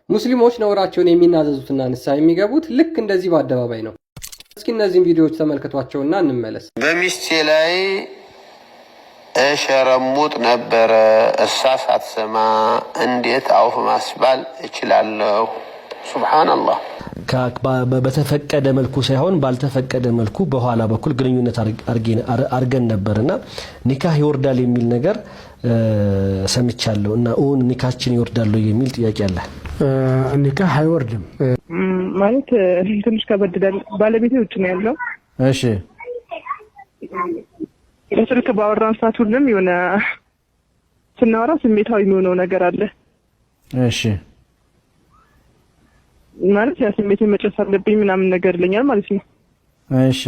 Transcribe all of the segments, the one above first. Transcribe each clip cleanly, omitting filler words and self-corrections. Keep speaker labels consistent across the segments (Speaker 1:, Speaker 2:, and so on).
Speaker 1: ሙስሊሞች ነውራቸውን የሚናዘዙትና ንስሐ የሚገቡት ልክ እንደዚህ በአደባባይ ነው። እስኪ እነዚህን ቪዲዮዎች ተመልከቷቸውና እንመለስ።
Speaker 2: በሚስቴ ላይ እሸረሙጥ ነበረ፣ እሷ ሳትሰማ እንዴት አውፍ ማስባል እችላለሁ? ሱብሃንአላህ።
Speaker 3: በተፈቀደ መልኩ ሳይሆን ባልተፈቀደ መልኩ በኋላ በኩል ግንኙነት አርገን ነበርና ኒካህ ይወርዳል የሚል ነገር ሰምቻለሁ እና ኒካችን ይወርዳል የሚል ጥያቄ አለ።
Speaker 4: ኒካህ አይወርድም
Speaker 5: ማለት ትንሽ ከበድዳል። ባለቤቴ ውጭ ነው ያለው።
Speaker 4: እሺ
Speaker 5: በስልክ ባወራን ሰዓት ሁሉም የሆነ ስናወራ ስሜታዊ የሚሆነው ነገር አለ።
Speaker 4: እሺ
Speaker 5: ማለት ያ ስሜቴን መጨረስ አለብኝ ምናምን ነገር ይለኛል ማለት ነው።
Speaker 4: እሺ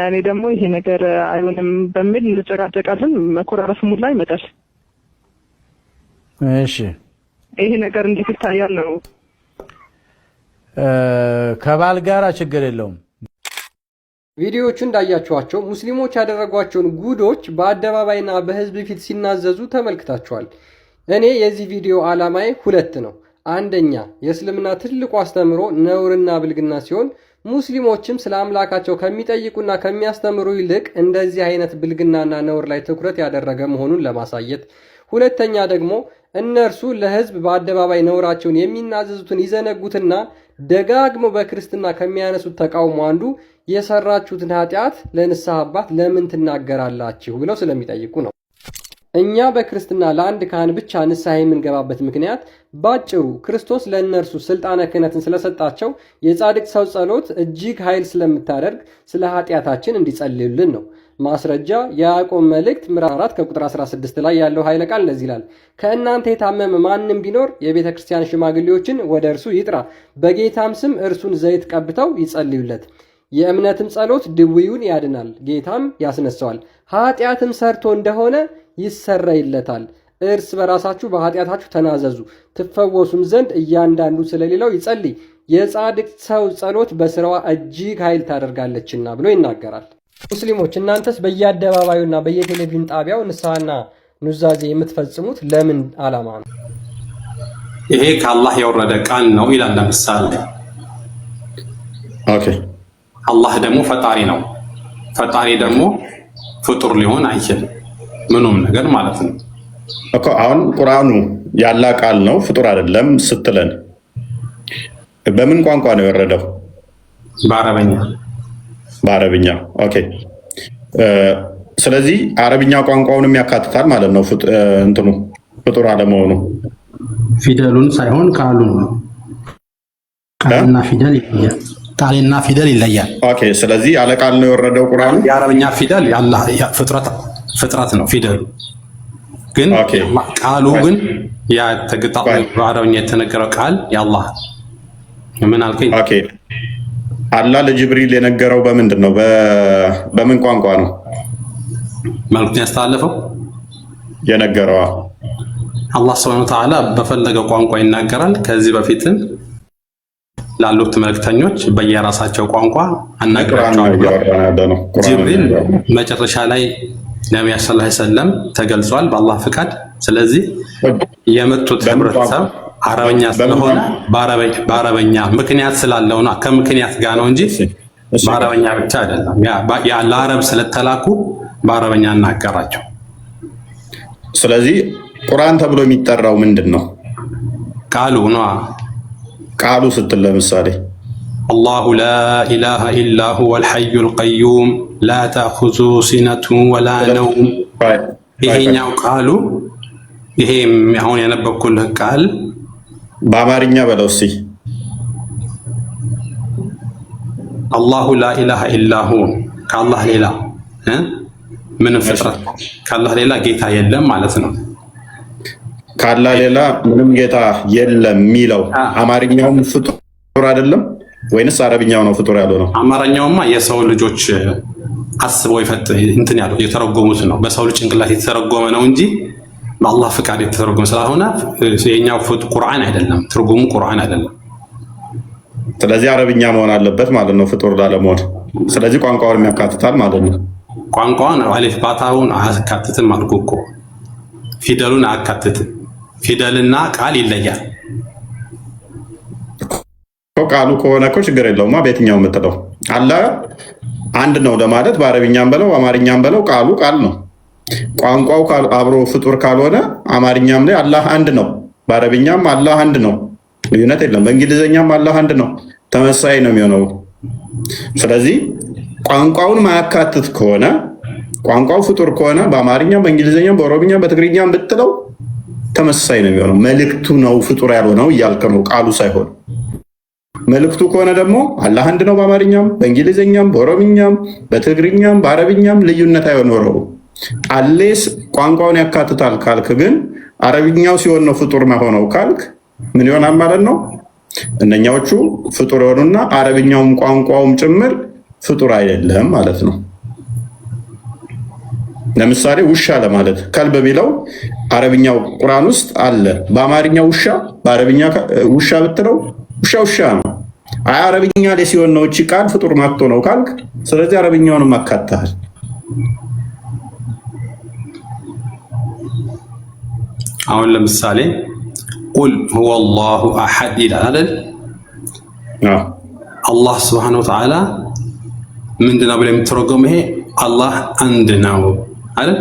Speaker 5: እኔ ደግሞ ይሄ ነገር አይሆንም በሚል እንጨቃጨቃለን። መኮራረፍ ሙላ ይመጣል።
Speaker 4: እሺ
Speaker 5: ይሄ ነገር እንዴት ይታያል ነው?
Speaker 4: ከባል ጋራ ችግር የለውም።
Speaker 1: ቪዲዮዎቹ እንዳያችኋቸው ሙስሊሞች ያደረጓቸውን ጉዶች በአደባባይና በህዝብ ፊት ሲናዘዙ ተመልክታችኋል። እኔ የዚህ ቪዲዮ ዓላማዬ ሁለት ነው። አንደኛ የእስልምና ትልቁ አስተምሮ ነውርና ብልግና ሲሆን ሙስሊሞችም ስለ አምላካቸው ከሚጠይቁና ከሚያስተምሩ ይልቅ እንደዚህ አይነት ብልግናና ነውር ላይ ትኩረት ያደረገ መሆኑን ለማሳየት፣ ሁለተኛ ደግሞ እነርሱ ለህዝብ በአደባባይ ነውራቸውን የሚናዘዙትን ይዘነጉትና ደጋግመው በክርስትና ከሚያነሱት ተቃውሞ አንዱ የሰራችሁትን ኃጢአት ለንስሐ አባት ለምን ትናገራላችሁ ብለው ስለሚጠይቁ ነው። እኛ በክርስትና ለአንድ ካህን ብቻ ንስሐ የምንገባበት ምክንያት ባጭሩ ክርስቶስ ለእነርሱ ስልጣነ ክህነትን ስለሰጣቸው የጻድቅ ሰው ጸሎት እጅግ ኃይል ስለምታደርግ ስለ ኃጢአታችን እንዲጸልዩልን ነው። ማስረጃ የያዕቆብ መልእክት ምዕራፍ 4 ከቁጥር 16 ላይ ያለው ኃይለ ቃል እንደዚህ ይላል። ከእናንተ የታመመ ማንም ቢኖር የቤተ ክርስቲያን ሽማግሌዎችን ወደ እርሱ ይጥራ፣ በጌታም ስም እርሱን ዘይት ቀብተው ይጸልዩለት። የእምነትም ጸሎት ድውዩን ያድናል፣ ጌታም ያስነሳዋል። ኃጢአትም ሰርቶ እንደሆነ ይሰረይለታል። እርስ በራሳችሁ በኃጢአታችሁ ተናዘዙ ትፈወሱም ዘንድ እያንዳንዱ ስለሌላው ይጸልይ፣ የጻድቅ ሰው ጸሎት በስራዋ እጅግ ኃይል ታደርጋለችና ብሎ ይናገራል። ሙስሊሞች እናንተስ በየአደባባዩና በየቴሌቪዥን ጣቢያው ንስሐና ኑዛዜ የምትፈጽሙት ለምን ዓላማ ነው?
Speaker 6: ይሄ ከአላህ የወረደ ቃል ነው ይላል። ለምሳሌ
Speaker 7: ኦኬ፣
Speaker 6: አላህ ደግሞ ፈጣሪ ነው። ፈጣሪ ደግሞ ፍጡር ሊሆን አይችልም፣ ምኑም ነገር ማለት ነው
Speaker 7: እኮ። አሁን ቁርአኑ ያላ ቃል ነው ፍጡር አይደለም ስትለን በምን ቋንቋ ነው የወረደው?
Speaker 6: በአረበኛ።
Speaker 7: በአረብኛ። ኦኬ። ስለዚህ አረብኛ ቋንቋውንም ያካትታል ማለት ነው እንትኑ ፍጡር አለመሆኑ።
Speaker 6: ፊደሉን ሳይሆን ቃሉን ነው። ቃልና ፊደል ይለያል። ቃልና ፊደል ይለያል።
Speaker 7: ኦኬ። ስለዚህ ያለ ቃል ነው የወረደው ቁርአኑ።
Speaker 6: የአረብኛ ፊደል ያላህ ፍጥረት ነው ፊደሉ ግን ቃሉ ግን ያ ተገጣጣ በአረብኛ የተነገረው ቃል ያላህ ምን አልከኝ?
Speaker 7: ኦኬ። አላህ ለጅብሪል የነገረው በምንድን ነው? በምን ቋንቋ ነው
Speaker 6: መልእክቱን ያስተላለፈው?
Speaker 7: የነገረው
Speaker 6: አላህ ሱብሓነሁ ወተዓላ በፈለገው ቋንቋ ይናገራል። ከዚህ በፊትም ላሉት መልእክተኞች በየራሳቸው ቋንቋ አናገራቸዋለሁ። ጅብሪል መጨረሻ ላይ ነብዩ ሰለላሁ ዐለይሂ ወሰለም ተገልጿል በአላህ ፍቃድ። ስለዚህ የመጡት ህብረተሰብ አረበኛ ስለሆነ በአረበኛ ምክንያት ስላለው ነው፣ ከምክንያት ጋር ነው እንጂ በአረበኛ ብቻ አይደለም። ያ ለአረብ ስለተላኩ በአረበኛ እናገራቸው።
Speaker 7: ስለዚህ ቁርአን ተብሎ የሚጠራው ምንድን ነው?
Speaker 6: ቃሉ ነው።
Speaker 7: ቃሉ ስትል ለምሳሌ
Speaker 6: አላሁ ላ ኢላሃ ኢላ ሁወል ሐዩል ቀዩም ላ ተእኹዙ ሲነቱን ወላ ነውም። ይሄኛው ቃሉ ይሄ አሁን ያነበብኩልህ ቃል
Speaker 7: በአማርኛ በለው እስኪ።
Speaker 6: አላሁ ላ ኢላሃ ኢላ ሁ ከአላህ ሌላ ምንም ፍጥረት ከአላህ ሌላ ጌታ የለም ማለት ነው።
Speaker 7: ከአላህ ሌላ ምንም ጌታ የለም የሚለው አማርኛውም ፍጡር አይደለም ወይንስ አረብኛው ነው ፍጡር ያለው ነው?
Speaker 6: አማርኛውማ የሰው ልጆች አስበው እንትን ያለው የተረጎሙት ነው። በሰው ልጅ ጭንቅላት የተረጎመ ነው እንጂ በአላህ ፍቃድ የተተረጎመ ስላልሆነ የኛው ቁርአን አይደለም፣ ትርጉሙ ቁርአን አይደለም።
Speaker 7: ስለዚህ አረብኛ መሆን አለበት ማለት ነው ፍጡር ላለመሆን። ስለዚህ ቋንቋውን ያካትታል ማለት ነው።
Speaker 6: ቋንቋውን አሊፍ ባታውን አያካትትም አልኩ እኮ። ፊደሉን አያካትትም። ፊደልና ቃል ይለያል።
Speaker 7: ቃሉ ከሆነ እኮ ችግር የለውማ። በየትኛው የምትለው አላህ አንድ ነው ለማለት በአረብኛም በለው አማርኛም በለው ቃሉ ቃል ነው። ቋንቋው አብሮ ፍጡር ካልሆነ አማርኛም ላይ አላህ አንድ ነው፣ በአረብኛም አላህ አንድ ነው፣ ልዩነት የለም። በእንግሊዝኛም አላህ አንድ ነው፣ ተመሳሳይ ነው የሚሆነው። ስለዚህ ቋንቋውን ማያካትት ከሆነ ቋንቋው ፍጡር ከሆነ በአማርኛም በእንግሊዝኛም በኦሮምኛም በትግርኛም ብትለው ተመሳሳይ ነው የሚሆነው። መልእክቱ ነው ፍጡር ያልሆነው እያልክ ነው፣ ቃሉ ሳይሆን። መልእክቱ ከሆነ ደግሞ አላህ አንድ ነው በአማርኛም በእንግሊዝኛም በኦሮምኛም በትግርኛም በአረብኛም ልዩነት አይኖረውም። አሌስ ቋንቋውን ያካትታል ካልክ ግን አረብኛው ሲሆን ነው ፍጡር መሆነው ካልክ ምን ይሆናል ማለት ነው? እነኛዎቹ ፍጡር የሆኑና አረብኛውም ቋንቋውም ጭምር ፍጡር አይደለም ማለት ነው። ለምሳሌ ውሻ ለማለት ከልብ የሚለው አረብኛው ቁርአን ውስጥ አለ። በአማርኛው ውሻ በአረብኛ ውሻ ብትለው ውሻ ውሻ ነው። አይ አረብኛ ላይ ሲሆን ነው እቺ ቃል ፍጡር ማጥቶ ነው ካልክ ስለዚህ አረብኛውንም አካተሃል።
Speaker 6: አሁን ለምሳሌ ቁል ሁወ አላሁ አሐድ ይላል አይደል? አላህ ስብሐነሁ ወተዓላ ምንድነው ብለህ የምትረጎመው? ይሄ አላህ አንድ ነው አይደል?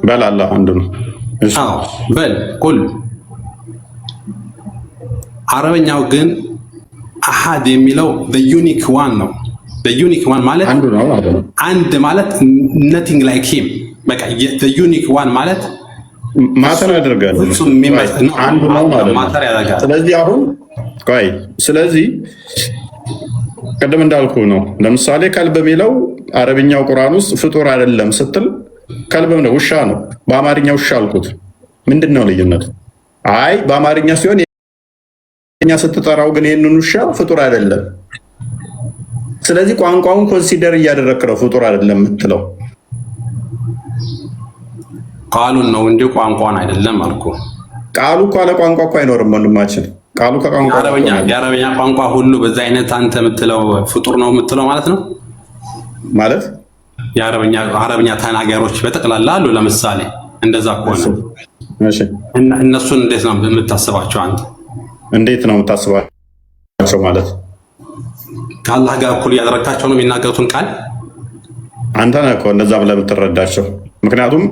Speaker 7: በል አላህ አንድ ነው።
Speaker 6: አዎ በል ቁል። አረበኛው ግን አሐድ የሚለው በዩኒክ ዋን ነው። በዩኒክ ዋን ማለት አንድ ማለት nothing like him በቃ በዩኒክ ዋን ማለት
Speaker 7: ማተር ያደርጋል አንዱ ነው ማለት ነው። ስለዚህ አሁን ቆይ ስለዚህ ቀደም እንዳልኩ ነው። ለምሳሌ ከልብ የሚለው አረብኛው ቁርአን ውስጥ ፍጡር አይደለም ስትል ከልብ ነው ውሻ ነው። በአማርኛ ውሻ አልኩት። ምንድነው ልዩነቱ? አይ በአማርኛ ሲሆን እኛ ስትጠራው ግን ይሄንን ውሻ ፍጡር አይደለም። ስለዚህ ቋንቋውን ኮንሲደር እያደረክ ነው ፍጡር አይደለም የምትለው።
Speaker 6: ቃሉን ነው እንጂ ቋንቋን አይደለም አልኩ።
Speaker 7: ቃሉ እኮ አለ ቋንቋ እኮ አይኖርም ወንድማችን። ቃሉ ከቋንቋ
Speaker 6: የአረበኛ ቋንቋ ሁሉ በዛ አይነት አንተ የምትለው ፍጡር ነው የምትለው ማለት ነው።
Speaker 7: ማለት
Speaker 6: የአረበኛ ተናጋሪዎች በጠቅላላ አሉ። ለምሳሌ እንደዛ ከሆነ እነሱን እንዴት ነው የምታስባቸው አንተ?
Speaker 7: እንዴት ነው የምታስባቸው ማለት
Speaker 6: ከአላህ ጋር እኩል እያደረግካቸው ነው የሚናገሩትን ቃል
Speaker 7: አንተ ነህ እኮ እንደዛ ብለህ የምትረዳቸው። ምክንያቱም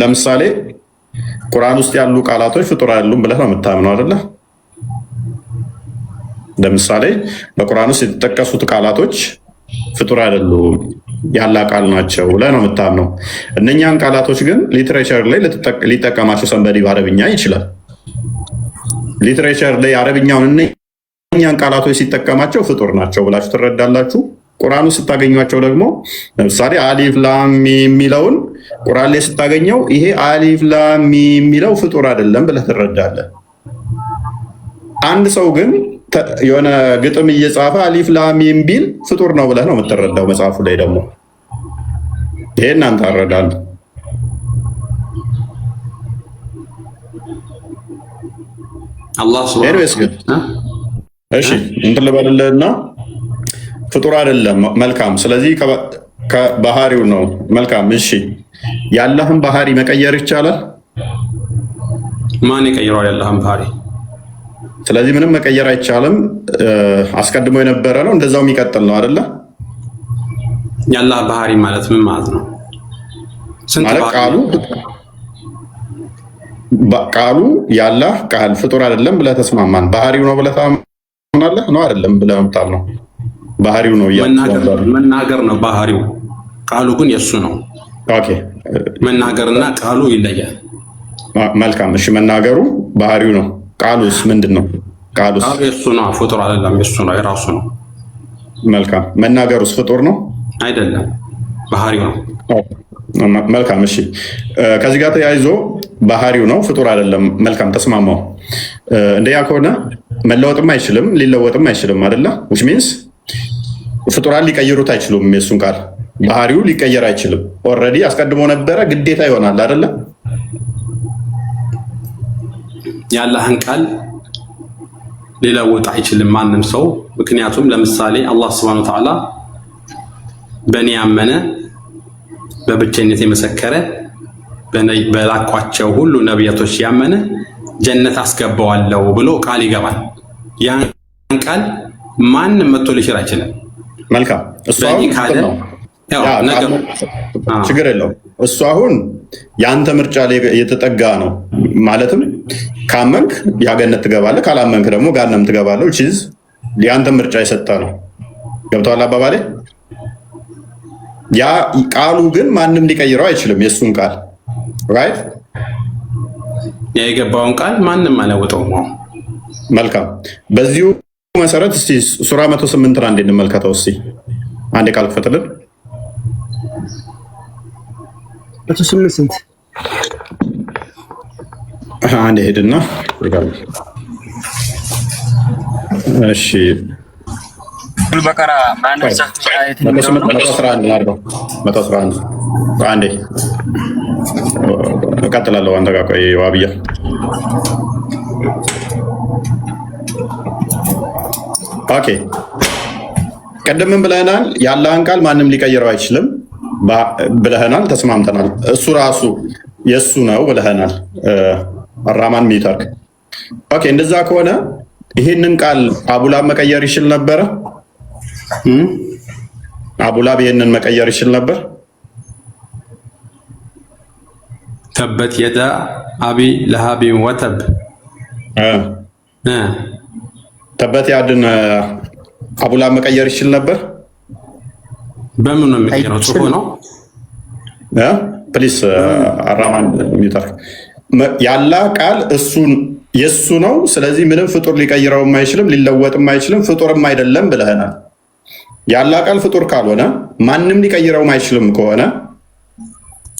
Speaker 7: ለምሳሌ ቁርአን ውስጥ ያሉ ቃላቶች ፍጡር አይደሉም ብለህ ነው የምታምነው አይደለ? ለምሳሌ በቁርአን ውስጥ የተጠቀሱት ቃላቶች ፍጡር አይደሉም ያላ ቃል ናቸው ብለህ ነው የምታምነው። እነኛን ቃላቶች ግን ሊትሬቸር ላይ ሊጠቀማቸው ሰንበዲ በአረብኛ ይችላል። ሊትሬቸር ላይ አረብኛውን እነኛን ቃላቶች ሲጠቀማቸው ፍጡር ናቸው ብላችሁ ትረዳላችሁ። ቁርአኑ ስታገኟቸው ደግሞ ለምሳሌ አሊፍ ላም ሚም የሚለውን ቁርአን ላይ ስታገኘው ይሄ አሊፍ ላም ሚም የሚለው ፍጡር አይደለም ብለህ ትረዳለህ። አንድ ሰው ግን የሆነ ግጥም እየጻፈ አሊፍ ላም ሚም ቢል ፍጡር ነው ብለህ ነው የምትረዳው። መጽሐፉ ላይ ደግሞ ይሄን አንተ አረዳለህ።
Speaker 6: አላህ ሱብሃነሁ
Speaker 7: እሺ እንትን ልበልልህና ፍጡር አይደለም። መልካም። ስለዚህ ከባህሪው ነው። መልካም። እሺ የአላህን ባህሪ መቀየር ይቻላል?
Speaker 6: ማን ይቀይረዋል የአላህን ባህሪ?
Speaker 7: ስለዚህ ምንም መቀየር አይቻልም። አስቀድሞ የነበረ ነው፣ እንደዛው የሚቀጥል ነው አይደለ?
Speaker 6: የአላህ ባህሪ ማለት ምን ማለት ነው?
Speaker 7: ማለት ቃሉ የአላህ ቃል ፍጡር አይደለም ብለህ ተስማማን። ባህሪው ነው ብለህ ታምናለህ? ነው አይደለም ብለህ ነው? ባህሪው ነው
Speaker 6: መናገር ነው ባህሪው። ቃሉ ግን የሱ ነው።
Speaker 7: ኦኬ
Speaker 6: መናገርና ቃሉ ይለያል።
Speaker 7: መልካም። እሺ መናገሩ ባህሪው ነው። ቃሉስ ምንድን ነው? ቃሉስ
Speaker 6: የሱ ነው። ፍጡር አይደለም፣ የሱ ነው፣ የራሱ ነው።
Speaker 7: መልካም። መናገሩስ ፍጡር ነው
Speaker 6: አይደለም? ባህሪው ነው።
Speaker 7: መልካም። እሺ ከዚህ ጋር ተያይዞ ባህሪው ነው ፍጡር አይደለም። መልካም ተስማማው። እንደያ ከሆነ መለወጥም አይችልም ሊለወጥም አይችልም አይደለ? which means ፍጡራን ሊቀይሩት አይችሉም። የሱን ቃል ባህሪው ሊቀየር አይችልም። ኦልሬዲ አስቀድሞ ነበረ፣ ግዴታ ይሆናል አይደለ?
Speaker 6: የአላህን ቃል ሊለውጥ አይችልም ማንም ሰው። ምክንያቱም ለምሳሌ አላህ ሱብሓነሁ ወተዓላ በእኔ ያመነ በብቸኝነት የመሰከረ በላኳቸው ሁሉ ነቢያቶች ያመነ ጀነት አስገባዋለሁ ብሎ ቃል ይገባል። ያን ቃል ማንም መጥቶ ሊሽር አይችልም።
Speaker 7: መልካም እሱ ችግር የለውም። እሱ አሁን የአንተ ምርጫ ላይ የተጠጋ ነው። ማለትም ካመንክ ያገነት ትገባለህ፣ ካላመንክ ደግሞ ጋነም ትገባለህ። ቺዝ የአንተ ምርጫ የሰጠ ነው። ገብቶሃል አባባሌ? ያ ቃሉ ግን ማንም ሊቀይረው አይችልም። የእሱን ቃል ራይት፣
Speaker 6: ያ የገባውን ቃል ማንም አለውጠውም።
Speaker 7: መልካም። በዚሁ መሰረት እስቲ ሱራ 108 አንዴ እንመልከተው። እስቲ አንዴ ቃል ክፈትልን።
Speaker 3: 108 ስንት?
Speaker 7: አንዴ ሄድና እሺ
Speaker 8: በቀራ ማነሳ አየት ነው
Speaker 7: 111 አንዴ እቀጥላለሁ። አንተ ጋር ቆይ ዋብያ ኦኬ። ቀደም ብለናል፣ ያለህን ቃል ማንም ሊቀይረው አይችልም ብለህናል፣ ተስማምተናል። እሱ ራሱ የእሱ ነው ብለህናል። አራማን ሚተርክ ኦኬ። እንደዛ ከሆነ ይህንን ቃል አቡላብ መቀየር ይችል ነበረ? አቡላብ ይህንን መቀየር ይችል ነበር?
Speaker 6: ተበት የዳ አቢ ለሃቢ ወተብ
Speaker 7: ተበት ያድን አቡላብ መቀየር ይችል ነበር?
Speaker 6: በምን ነው የሚቀየረው? ጽፎ ነው።
Speaker 7: ፕሊስ አራማን ሚተርክ ያላ ቃል እሱን የሱ ነው። ስለዚህ ምንም ፍጡር ሊቀይረውም አይችልም፣ ሊለወጥም አይችልም፣ ፍጡርም አይደለም ብለህናል። ያላ ቃል ፍጡር ካልሆነ ማንም ሊቀይረውም አይችልም ከሆነ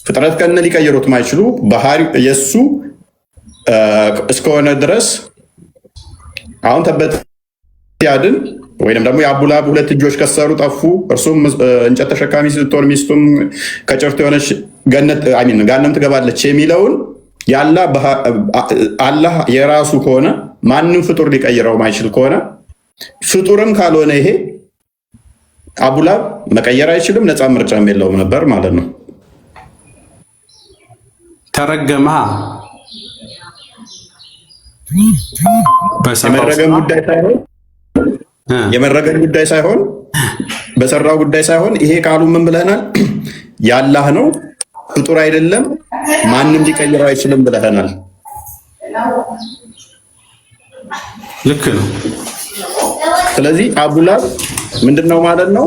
Speaker 7: ፍጥረት ከነ ሊቀይሩት ማይችሉ ባህሪ የሱ እስከሆነ ድረስ አሁን ተበት ያድን ወይንም ደግሞ የአቡላብ ሁለት እጆች ከሰሩ ጠፉ፣ እርሱም እንጨት ተሸካሚ ስትሆን ሚስቱም ከጭርት የሆነች ጋነም ትገባለች የሚለውን አላህ የራሱ ከሆነ ማንም ፍጡር ሊቀይረው ማይችል ከሆነ ፍጡርም ካልሆነ ይሄ አቡላብ መቀየር አይችልም፣ ነፃ ምርጫም የለውም ነበር ማለት ነው።
Speaker 6: ተረገማ
Speaker 7: የመረገም ጉዳይ ሳይሆን በሰራው ጉዳይ ሳይሆን ይሄ ቃሉ ምን ብለናል? ያላህ ነው፣ ፍጡር አይደለም፣ ማንም ሊቀይረው አይችልም ብለናል።
Speaker 6: ልክ ነው።
Speaker 7: ስለዚህ አቡላብ ምንድነው ማለት ነው?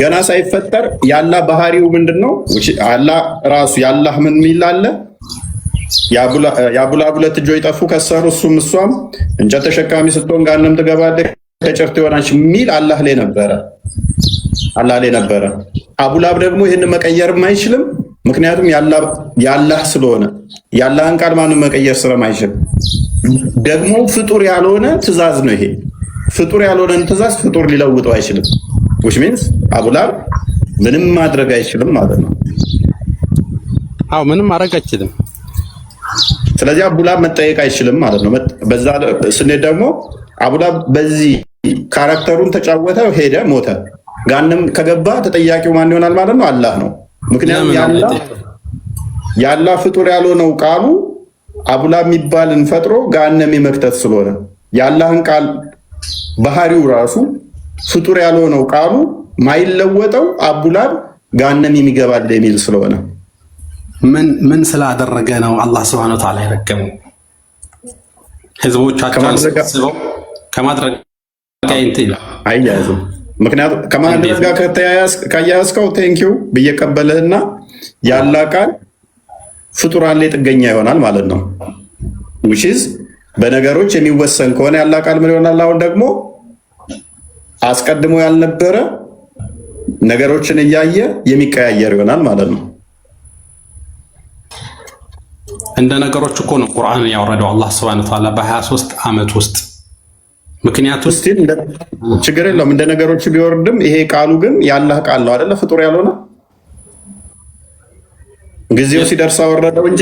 Speaker 7: ገና ሳይፈጠር ያላህ ባህሪው ምንድነው? አላህ ራሱ ያላህ ምን ይላል? የአቡላብ ሁለት እጆች ጠፉ ከሰሩ እሱም እሷም እንጨት ተሸካሚ ስትሆን ጋነም ትገባለች ከጭርት የሆነች ሚል አላህ ላይ ነበረ። አቡላብ ደግሞ ይህን መቀየርም አይችልም፣ ምክንያቱም ያላህ ስለሆነ ያላህን ቃል ማንም መቀየር ስለማይችል። ደግሞ ፍጡር ያልሆነ ትእዛዝ ነው ይሄ። ፍጡር ያልሆነን ትእዛዝ ፍጡር ሊለውጠው አይችልም። which means አቡላብ ምንም ማድረግ አይችልም ማለት ነው።
Speaker 6: አዎ ምንም ማድረግ አይችልም።
Speaker 7: ስለዚህ አቡላብ መጠየቅ አይችልም ማለት ነው። በዛ ስንሄድ ደግሞ አቡላብ በዚህ ካራክተሩን ተጫወተ፣ ሄደ፣ ሞተ። ጋንም ከገባ ተጠያቂው ማን ይሆናል ማለት ነው? አላህ ነው። ምክንያቱም ያላህ ፍጡር ያልሆነው ቃሉ አቡላብ የሚባልን ፈጥሮ ጋነም የመክተት ስለሆነ የአላህን ቃል ባህሪው ራሱ ፍጡር ያልሆነው ቃሉ ማይለወጠው አቡላብ ጋነም የሚገባል የሚል ስለሆነ
Speaker 6: ምን ስላደረገ ነው አላህ Subhanahu Wa Ta'ala የረገመው? ህዝቦቻቸውን ስበው ከማድረግ ጋር
Speaker 7: አያያዝም። ምክንያቱም ከማድረግ ጋር ከያያዝከው ቴንኪው ብየቀበልህና ያላ ቃል ፍጡራን ላይ ጥገኛ ይሆናል ማለት ነው። which is በነገሮች የሚወሰን ከሆነ ያላ ቃል ምን ይሆናል? አሁን ደግሞ አስቀድሞ ያልነበረ ነገሮችን እያየ የሚቀያየር ይሆናል ማለት ነው።
Speaker 6: እንደ ነገሮች እኮ ነው ቁርአንን ያወረደው አላህ Subhanahu Wa Ta'ala በ23 ዓመት ውስጥ። ምክንያቱም
Speaker 7: ችግር የለውም እንደ ነገሮች ቢወርድም ይሄ ቃሉ ግን ያላህ ቃል ነው አይደለ? ፍጡር ያልሆነ ጊዜው ሲደርስ አወረደው እንጂ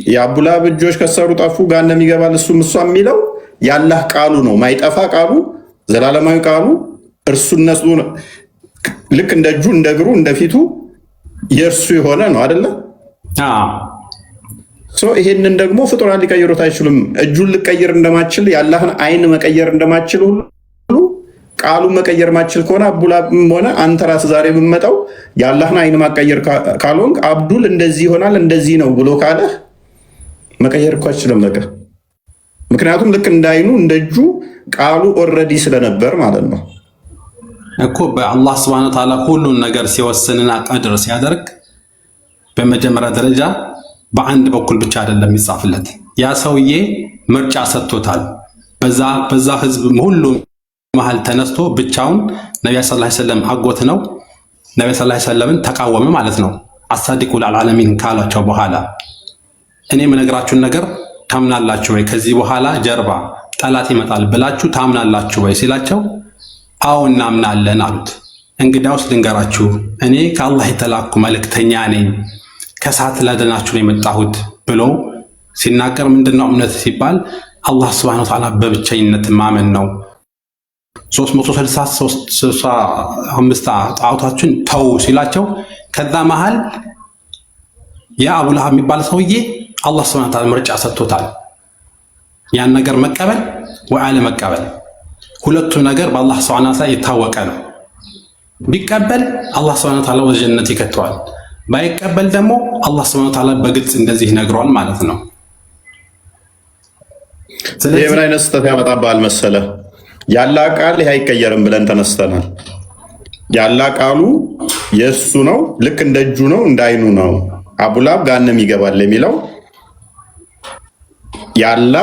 Speaker 7: የአቡላብ እጆች ከሰሩ ጠፉ ጋነም ይገባል እሱም እሷ የሚለው ያላህ ቃሉ ነው። ማይጠፋ ቃሉ፣ ዘላለማዊ ቃሉ እርሱነቱ ልክ እንደ እጁ እንደ እግሩ እንደ ፊቱ የእርሱ የሆነ ነው አይደለ? ይሄንን ደግሞ ፍጡራን ሊቀይሩት አይችሉም። እጁን ልቀይር እንደማችል የአላህን አይን መቀየር እንደማችል ሁሉ ቃሉን መቀየር ማችል ከሆነ አቡላብም ሆነ አንተ ራስህ ዛሬ የምመጣው የአላህን አይን ማቀየር ካልሆንክ አብዱል እንደዚህ ይሆናል እንደዚህ ነው ብሎ ካለ መቀየር እኮ አይችልም በቃ። ምክንያቱም ልክ እንዳይኑ እንደጁ ቃሉ ኦልሬዲ ስለነበር ማለት ነው
Speaker 6: እኮ። በአላህ Subhanahu Wa Ta'ala ሁሉን ነገር ሲወስንና ቀድር ሲያደርግ በመጀመሪያ ደረጃ በአንድ በኩል ብቻ አይደለም የሚጻፍለት። ያ ሰውዬ ምርጫ ሰጥቶታል። በዛ ህዝብ ሁሉ መሃል ተነስቶ ብቻውን ነብዩ ሰለላሁ ዐለይሂ ወሰለም አጎት ነው ነብዩ ሰለላሁ ዐለይሂ ወሰለምን ተቃወመ ማለት ነው። አሳዲቁል አልዓለሚን ካላቸው በኋላ እኔ የምነግራችሁን ነገር ታምናላችሁ ወይ? ከዚህ በኋላ ጀርባ ጠላት ይመጣል ብላችሁ ታምናላችሁ ወይ ሲላቸው አዎ እናምናለን አሉት። እንግዲያውስ ልንገራችሁ እኔ ከአላህ የተላኩ መልእክተኛ ነኝ፣ ከእሳት ላድናችሁ ነው የመጣሁት ብሎ ሲናገር ምንድነው እምነት ሲባል አላህ Subhanahu Wa Ta'ala በብቸኝነት ማመን ነው። 365 ጣዖታችን ተው ሲላቸው ከዛ መሃል የአቡ ለሃብ የሚባል ሰውዬ አላህ Subhanahu Wa Ta'ala ምርጫ ሰጥቶታል። ያን ነገር መቀበል ወይ አለመቀበል፣ ሁለቱም ነገር በአላህ Subhanahu Wa Ta'ala የታወቀ ነው። ቢቀበል አላህ Subhanahu Wa Ta'ala ወደ ጀነት ይከተዋል፣ ባይቀበል ደግሞ አላህ Subhanahu Wa Ta'ala በግልጽ እንደዚህ ነግሯል ማለት ነው።
Speaker 7: ስለዚህ ምን አይነት ስህተት ያመጣብሃል መሰለህ? ያላ ቃል ይሄ አይቀየርም ብለን ተነስተናል። ያላ ቃሉ የሱ ነው፣ ልክ እንደ እጁ ነው፣ እንዳይኑ ነው። አቡላብ ገሃነም ይገባል የሚለው ያላ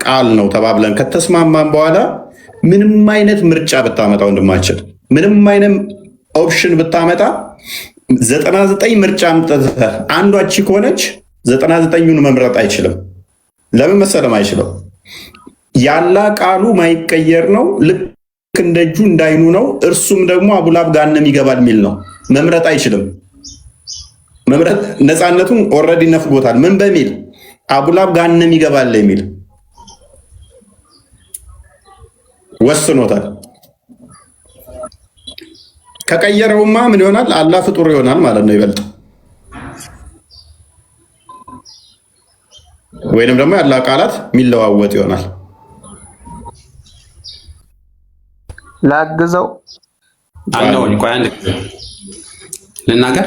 Speaker 7: ቃል ነው ተባብለን ከተስማማን በኋላ ምንም አይነት ምርጫ ብታመጣ ወንድማችን፣ ምንም አይነት ኦፕሽን ብታመጣ 99 ምርጫ አምጥተህ አንዷ እቺ ከሆነች 99ኙን መምረጥ አይችልም። ለምን መሰለም አይችለው? ያላ ቃሉ ማይቀየር ነው፣ ልክ እንደ እጁ እንዳይኑ ነው። እርሱም ደግሞ አቡላብ ገሃነም ይገባል የሚል ነው። መምረጥ አይችልም። መምረጥ ነፃነቱን ኦልሬዲ ነፍጎታል። ምን በሚል አቡላብ ገሃነም ይገባል የሚል ወስኖታል። ከቀየረውማ ምን ይሆናል? አላህ ፍጡር ይሆናል ማለት ነው ይበልጥ። ወይንም ደግሞ ያላ ቃላት የሚለዋወጥ ይሆናል።
Speaker 2: ላግዘው
Speaker 6: አለውኝ። ቆይ አንድ ልናገር።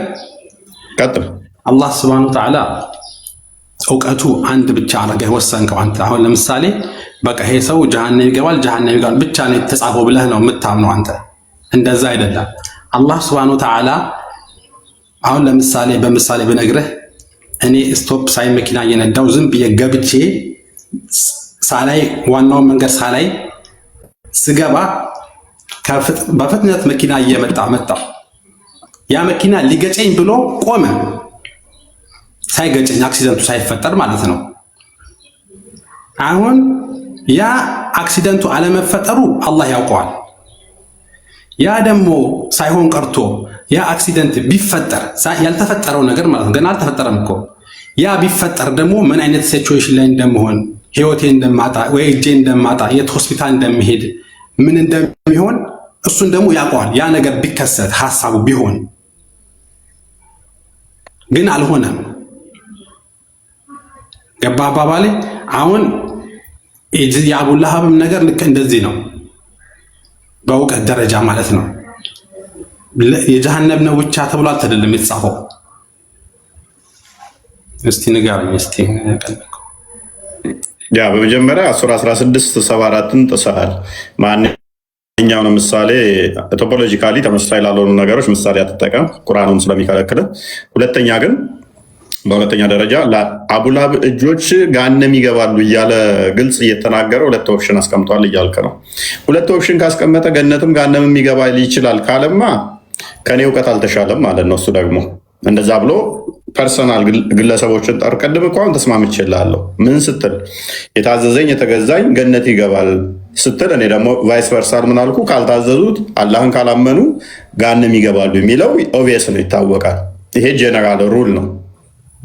Speaker 7: ቀጥል።
Speaker 6: አላህ Subhanahu Wa Ta'ala እውቀቱ አንድ ብቻ አረገህ ወሰንከው አንተ። አሁን ለምሳሌ በቃ ይሄ ሰው ጀሃነም ይገባል ብቻ ነው የተጻፈው ብለህ ነው የምታምነው አንተ። እንደዛ አይደለም። አላህ Subhanahu Wa Ta'ala አሁን ለምሳሌ በምሳሌ ብነግርህ እኔ ስቶፕ ሳይ መኪና እየነዳው ዝም ብዬ ገብቼ ሳላይ ዋናውን መንገድ ሳላይ ስገባ በፍጥነት መኪና እየመጣ ያ መኪና ሊገጨኝ ብሎ ቆመ። ሳይገጨኝ አክሲደንቱ ሳይፈጠር ማለት ነው። አሁን ያ አክሲደንቱ አለመፈጠሩ አላህ ያውቀዋል። ያ ደግሞ ሳይሆን ቀርቶ ያ አክሲደንት ቢፈጠር ያልተፈጠረው ነገር ማለት ነው፣ ገና አልተፈጠረም እኮ። ያ ቢፈጠር ደግሞ ምን አይነት ሲቹዌሽን ላይ እንደምሆን፣ ህይወቴ እንደማጣ ወይ እጄ እንደማጣ፣ የት ሆስፒታል እንደምሄድ፣ ምን እንደሚሆን እሱን ደግሞ ያውቀዋል። ያ ነገር ቢከሰት ሐሳቡ ቢሆን ግን አልሆነም። ገባ አባባሌ? አሁን የአቡ ለሃብም ነገር ልክ እንደዚህ ነው፣ በእውቀት ደረጃ ማለት ነው። የጀሃነም ነው ብቻ ተብሎ አልተደለም የተጻፈው። እስቲ ንገረኝ እስቲ።
Speaker 7: ያ በመጀመሪያ 10:16-74ን ጥሰሃል። ማንኛውንም ምሳሌ ቶፖሎጂካሊ ተመሳሳይ ላልሆኑ ነገሮች ምሳሌ አትጠቀም፣ ቁርአኑን ስለሚከለክል። ሁለተኛ ግን በሁለተኛ ደረጃ ለአቡላብ እጆች ገሃነም ይገባሉ እያለ ግልጽ እየተናገረ ሁለት ኦፕሽን አስቀምጧል እያልክ ነው። ሁለት ኦፕሽን ካስቀመጠ ገነትም ገሃነምም ይገባል ይችላል ካለማ ከኔ እውቀት አልተሻለም ማለት ነው። እሱ ደግሞ እንደዛ ብሎ ፐርሰናል ግለሰቦችን ጠር ቀድም እኮ አሁን ተስማምቼልሃለሁ። ምን ስትል የታዘዘኝ የተገዛኝ ገነት ይገባል ስትል፣ እኔ ደግሞ ቫይስ ቨርሳል ምን አልኩ? ካልታዘዙት አላህን ካላመኑ ገሃነም ይገባሉ የሚለው ኦብቪየስ ነው፣ ይታወቃል። ይሄ ጄኔራል ሩል ነው።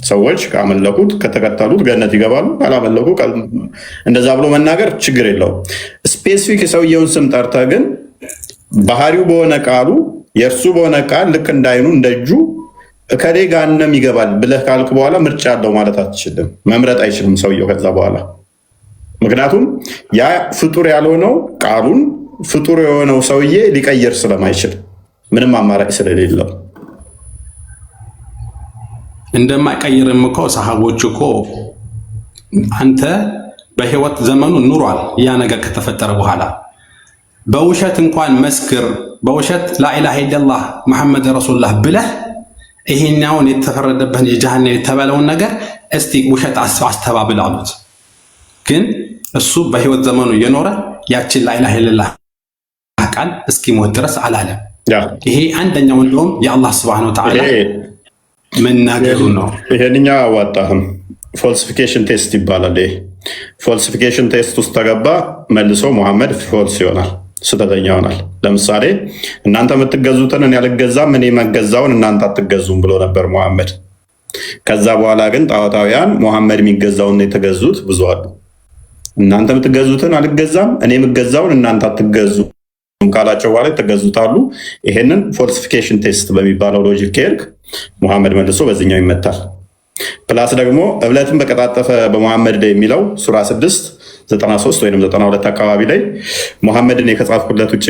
Speaker 7: ሰዎች ካመለኩት ከተከተሉት ገነት ይገባሉ፣ ካላመለኩ እንደዛ ብሎ መናገር ችግር የለውም። ስፔሲፊክ የሰውየውን ስም ጠርተህ ግን ባህሪው በሆነ ቃሉ የእርሱ በሆነ ቃል ልክ እንዳይኑ እንደእጁ ከሌ ገሃነም ይገባል ብለህ ካልክ በኋላ ምርጫ አለው ማለት አትችልም። መምረጥ አይችልም ሰውየው ከዛ በኋላ። ምክንያቱም ያ ፍጡር ያልሆነው ቃሉን ፍጡር የሆነው ሰውዬ ሊቀይር ስለማይችል ምንም አማራጭ ስለሌለው
Speaker 6: እንደማይቀይርም እኮ ሰሃቦች እኮ አንተ በህይወት ዘመኑ ኑሯል። ያ ነገር ከተፈጠረ በኋላ በውሸት እንኳን መስክር፣ በውሸት ላኢላሃ ኢለላህ መሐመድ ረሱሉላህ ብለህ ይሄኛውን የተፈረደበትን የጀሃነም የተባለውን ነገር እስቲ ውሸት አስተባብል አሉት። ግን እሱ በህይወት ዘመኑ የኖረ ያችን ላኢላሃ ኢለላህ ቃል እስኪሞት ድረስ አላለም። ይሄ አንደኛው እንደውም የአላህ ሱብሓነሁ ወተዓላ መናገሩ ነው።
Speaker 7: ይሄንኛ አዋጣህም ፎልሲፊኬሽን ቴስት ይባላል። ይሄ ፎልሲፊኬሽን ቴስት ውስጥ ተገባ መልሶ ሙሐመድ ፎልስ ይሆናል፣ ስተተኛ ይሆናል። ለምሳሌ እናንተ የምትገዙትን እኔ አልገዛም፣ እኔ መገዛውን እናንተ አትገዙም ብሎ ነበር ሙሐመድ። ከዛ በኋላ ግን ጣዖታውያን ሙሐመድ የሚገዛውን የተገዙት ብዙ አሉ። እናንተ የምትገዙትን አልገዛም፣ እኔ የምገዛውን እናንተ አትገዙም ካላቸው በኋላ የተገዙታሉ። ይሄንን ፎልሲፊኬሽን ቴስት በሚባለው ሎጂክ ከሄድክ ሙሐመድ መልሶ በዚህኛው ይመታል። ፕላስ ደግሞ እብለትን በቀጣጠፈ በሙሐመድ ላይ የሚለው ሱራ 6 93 ወይም 92 አካባቢ ላይ ሙሐመድን ከጻፍኩለት ውጭ